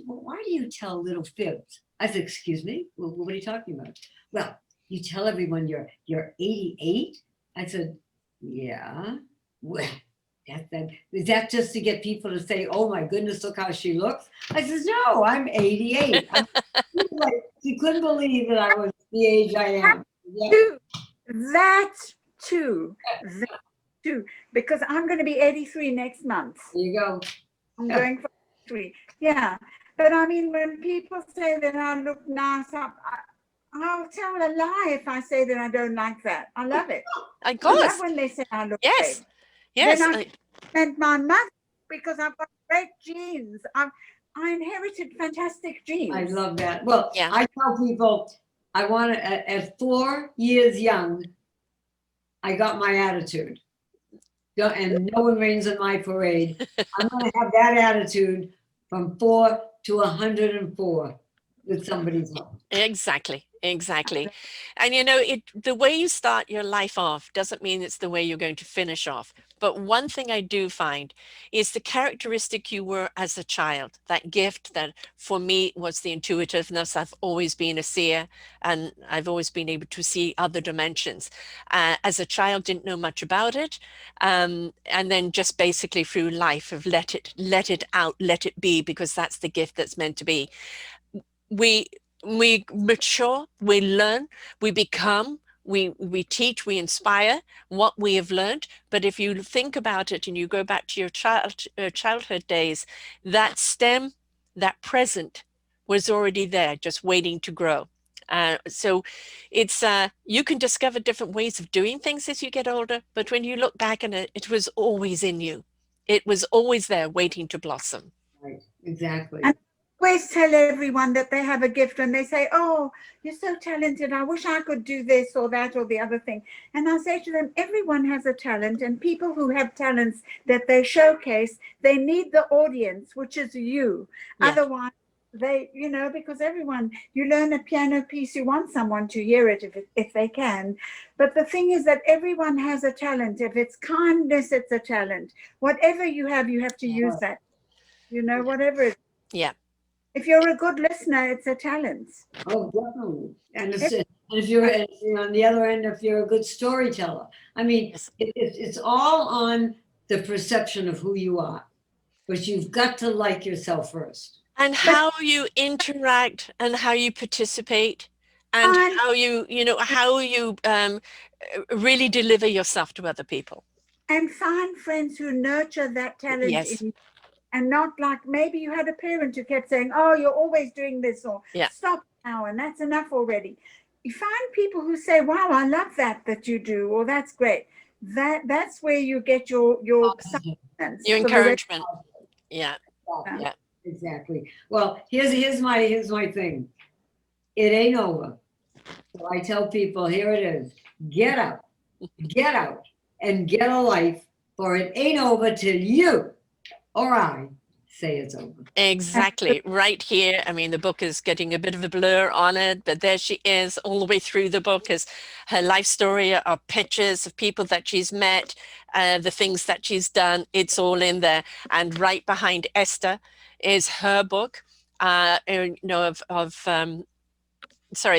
why do you tell little fibs? I said, excuse me? Well, what are you talking about? Well, you tell everyone you're 88? I said, yeah. Well, is that just to get people to say, oh my goodness, look how she looks? I said, no, I'm 88. She couldn't believe that I was the age I am. Yeah. That too, because I'm going to be 83 next month. There you go. I'm going for 83. Yeah, but I mean, when people say that I look nice, I'll tell a lie if I say that I don't like that. I love it. Of course. I love when they say I look yes. great. Yes. Then I meant my mother, because I've got great genes. I inherited fantastic genes. I love that. Well, yeah. I tell people I want to, at 4 years young, I got my attitude. And no one rains on my parade. I'm going to have that attitude from 4 to 104 with somebody's help. Exactly. And the way you start your life off doesn't mean it's the way you're going to finish off. But one thing I do find is the characteristic you were as a child, that gift that for me was the intuitiveness. I've always been a seer, and I've always been able to see other dimensions. As a child, didn't know much about it. And then just basically through life have let it out, let it be, because that's the gift that's meant to be. We mature, we learn, we become, we teach, we inspire what we have learned. But if you think about it and you go back to your childhood days, that stem, that present was already there, just waiting to grow. So it's you can discover different ways of doing things as you get older, but when you look back on it, it was always in you. It was always there waiting to blossom. Right, exactly. And I always tell everyone that they have a gift, and they say, oh, you're so talented, I wish I could do this or that or the other thing. And I say to them, everyone has a talent, and people who have talents that they showcase, they need the audience, which is you. Yeah. Otherwise, they, because everyone, you learn a piano piece, you want someone to hear it if they can. But the thing is that everyone has a talent. If it's kindness, it's a talent. Whatever you have to use that. Whatever it is. Yeah. If you're a good listener, it's a talent. Oh, definitely. And if you're on the other end, if you're a good storyteller, I mean, yes. It's all on the perception of who you are, but you've got to like yourself first. And how you interact and how you participate and how you really deliver yourself to other people. And find friends who nurture that talent yes. in you. And not like maybe you had a parent who kept saying, oh, you're always doing this, or stop now, and that's enough already. you find people who say, wow, I love that you do, or that's great. That's where you get your substance Your for the rest. encouragement. Yeah. Yeah. Exactly. Well, here's my thing. It ain't over. So I tell people, here it is. Get up, get out, and get a life, for it ain't over till you or I say it's over. Exactly. Right here. I mean, the book is getting a bit of a blur on it, but there she is all the way through the book is her life story, are pictures of people that she's met, the things that she's done. It's all in there. And right behind Esther is her book, you know, sorry,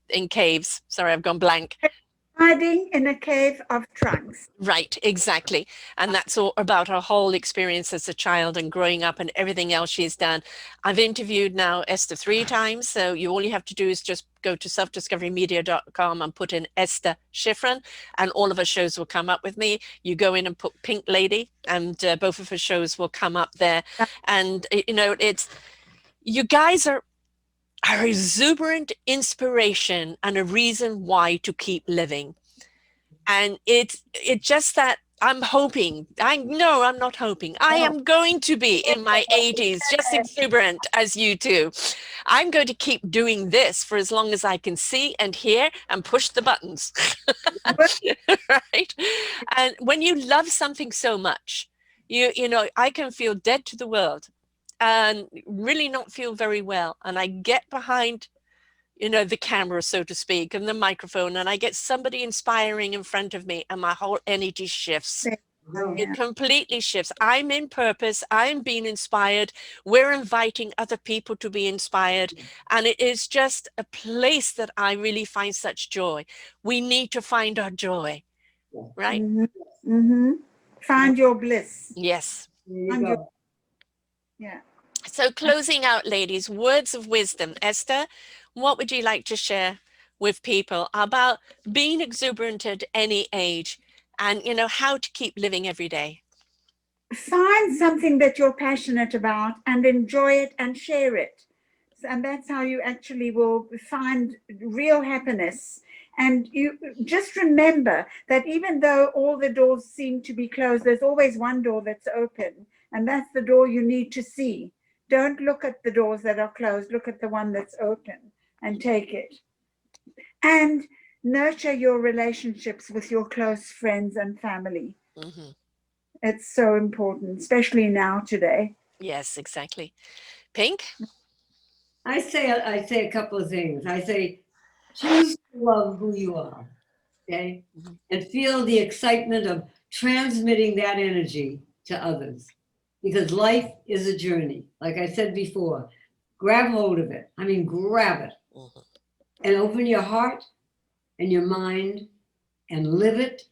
in caves. Sorry, I've gone blank. Hiding in a cave of trunks. Right, exactly. And that's all about her whole experience as a child and growing up and everything else she's done. I've interviewed now Esther 3 times. So all you have to do is just go to selfdiscoverymedia.com and put in Esther Shifren, and all of her shows will come up with me. You go in and put Pink Lady, and both of her shows will come up there. And, you know, you guys are exuberant inspiration and a reason why to keep living. And it's just that I'm hoping, I know I'm not hoping, I am going to be in my 80s just exuberant as you two. I'm going to keep doing this for as long as I can see and hear and push the buttons. Right? And when you love something so much, you know, I can feel dead to the world and really not feel very well. And I get behind, you know, the camera, so to speak, and the microphone, and I get somebody inspiring in front of me, and my whole energy shifts. It completely shifts. I'm in purpose. I'm being inspired. We're inviting other people to be inspired. And it is just a place that I really find such joy. We need to find our joy, right? Mm-hmm. Mm-hmm. Find your bliss. Yes. There you go. Yeah. So closing out, ladies, words of wisdom. Esther, what would you like to share with people about being exuberant at any age and, you know, how to keep living every day? Find something that you're passionate about and enjoy it and share it. And that's how you actually will find real happiness. And you just remember that even though all the doors seem to be closed, there's always one door that's open, and that's the door you need to see. Don't look at the doors that are closed, look at the one that's open and take it. And nurture your relationships with your close friends and family. Mm-hmm. It's so important, especially now today. Yes, exactly. Pink? I say a couple of things. I say, choose to love who you are, okay, and feel the excitement of transmitting that energy to others, because life is a journey. Like I said before, grab hold of it. I mean, grab it, and open your heart and your mind and live it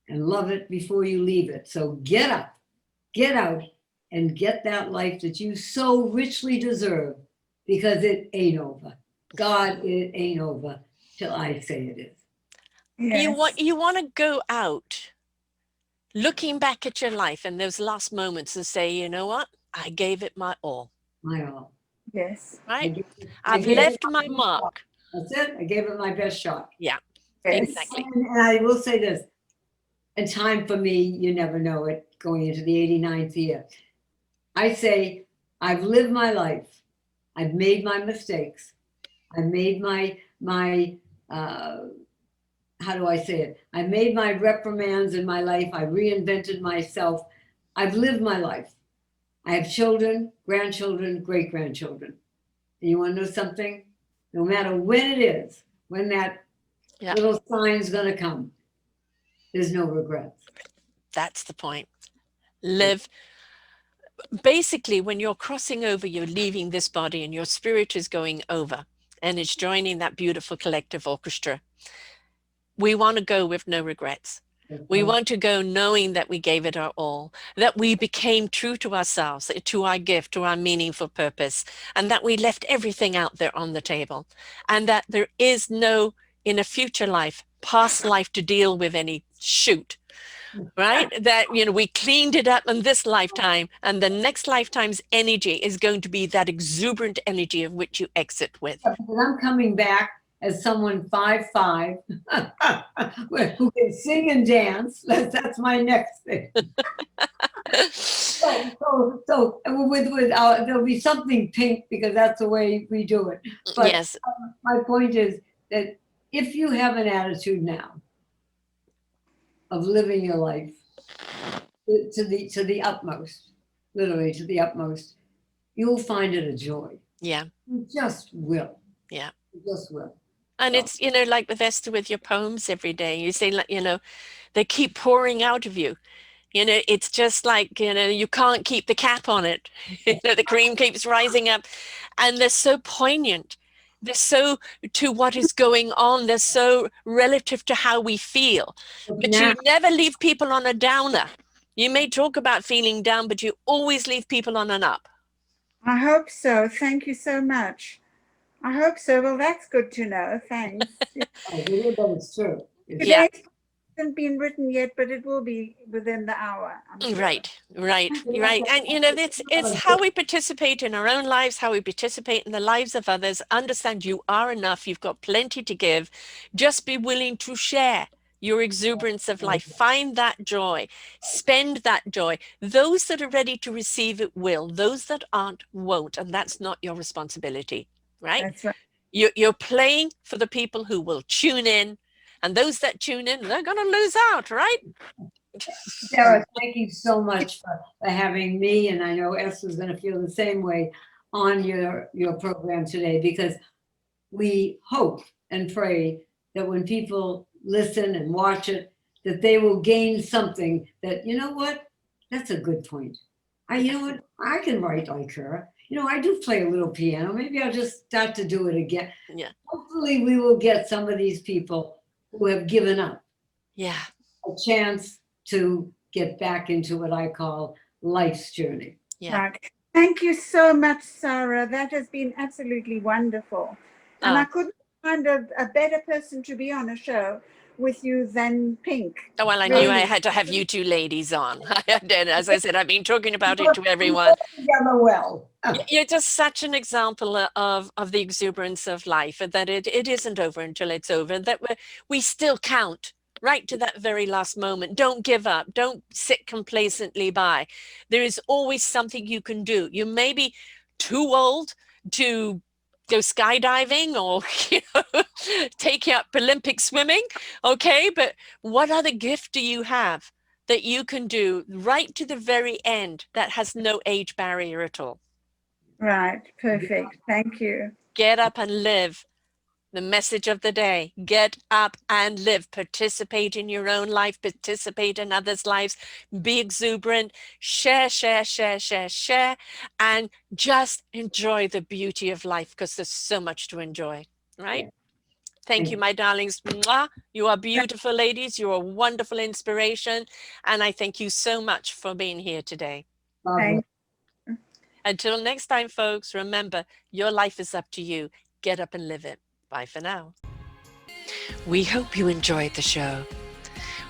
and love it before you leave it. So get up, get out, and get that life that you so richly deserve, because it ain't over. God, it ain't over till I say it is. Yes. You want to go out looking back at your life in those last moments and say, you know what? I gave it my all. My all. Yes. Right? I I've gave left it my best mark. shot. That's it. I gave it my best shot. Yeah, Yes. exactly. And I will say this, in time for me, you never know it, going into the 89th year. I say, I've lived my life. I've made my mistakes. I made my how do I say it? I made my reprimands in my life. I reinvented myself. I've lived my life. I have children, grandchildren, great grandchildren. And you want to know something? No matter when it is, when that little sign's going to come, there's no regrets. That's the point. Live. Basically, when you're crossing over, you're leaving this body and your spirit is going over and it's joining that beautiful collective orchestra. We want to go with no regrets. We want to go knowing that we gave it our all, that we became true to ourselves, to our gift, to our meaningful purpose, and that we left everything out there on the table, and that there is no, in a future life, past life to deal with any shoot, right? That, you know, we cleaned it up in this lifetime, and the next lifetime's energy is going to be that exuberant energy of which you exit with. Because I'm coming back as someone 5'5", who can sing and dance. That's my next thing. So with there'll be something pink because that's the way we do it. But Yes. my point is that if you have an attitude now of living your life to the utmost, literally to the utmost, you'll find it a joy. Yeah. You just will. Yeah. You just will. And So, it's, like with Esther, with your poems every day, you say, like, they keep pouring out of you. It's just like, you can't keep the cap on it. The cream keeps rising up, and they're so poignant. They're so to what is going on. They're so relative to how we feel. But now, you never leave people on a downer. You may talk about feeling down, but you always leave people on an up. I hope so. Thank you so much. I hope so. Well, that's good to know. Thanks. but it's true. Yeah. Today hasn't been written yet, but it will be within the hour, I'm sure. Right. And it's how we participate in our own lives, how we participate in the lives of others. Understand you are enough. You've got plenty to give. Just be willing to share your exuberance of life. Find that joy. Spend that joy. Those that are ready to receive it will. Those that aren't won't. And that's not your responsibility, right? That's right. You're playing for the people who will tune in. And those that tune in, they're going to lose out, right? Sara, thank you so much for having me, and I know Esther's going to feel the same way on your program today, because we hope and pray that when people listen and watch it, that they will gain something that, you know what, that's a good point. You know what, I can write like her. I do play a little piano. Maybe I'll just start to do it again. Yeah. Hopefully we will get some of these people who have given up Yeah. a chance to get back into what I call life's journey. Yeah. Right. Thank you so much, Sara. That has been absolutely wonderful. And I couldn't find a better person to be on a show with you than Pink. Oh, well, I Really. knew I had to have you two ladies on. As I said, I've been talking about it to everyone. Together well. You're just such an example of the exuberance of life, and that it isn't over until it's over, and that we still count right to that very last moment. Don't give up. Don't sit complacently by. There is always something you can do. You may be too old to go skydiving or take you up Olympic swimming, okay? But what other gift do you have that you can do right to the very end that has no age barrier at all? Right. Perfect. Thank you. Get up and live. The message of the day: get up and live. Participate in your own life, participate in others' lives, be exuberant, share, and just enjoy the beauty of life, because there's so much to enjoy, right? Yeah. Thank you, my darlings. Mwah. You are beautiful ladies. You're a wonderful inspiration. And I thank you so much for being here today. Thank Until next time, folks, remember, your life is up to you. Get up and live it. Bye for now. We hope you enjoyed the show.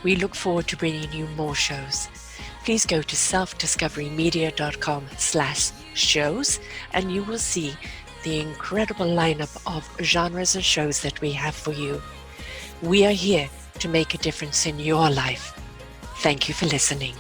We look forward to bringing you more shows. Please go to selfdiscoverymedia.com/shows, and you will see the incredible lineup of genres and shows that we have for you. We are here to make a difference in your life. Thank you for listening.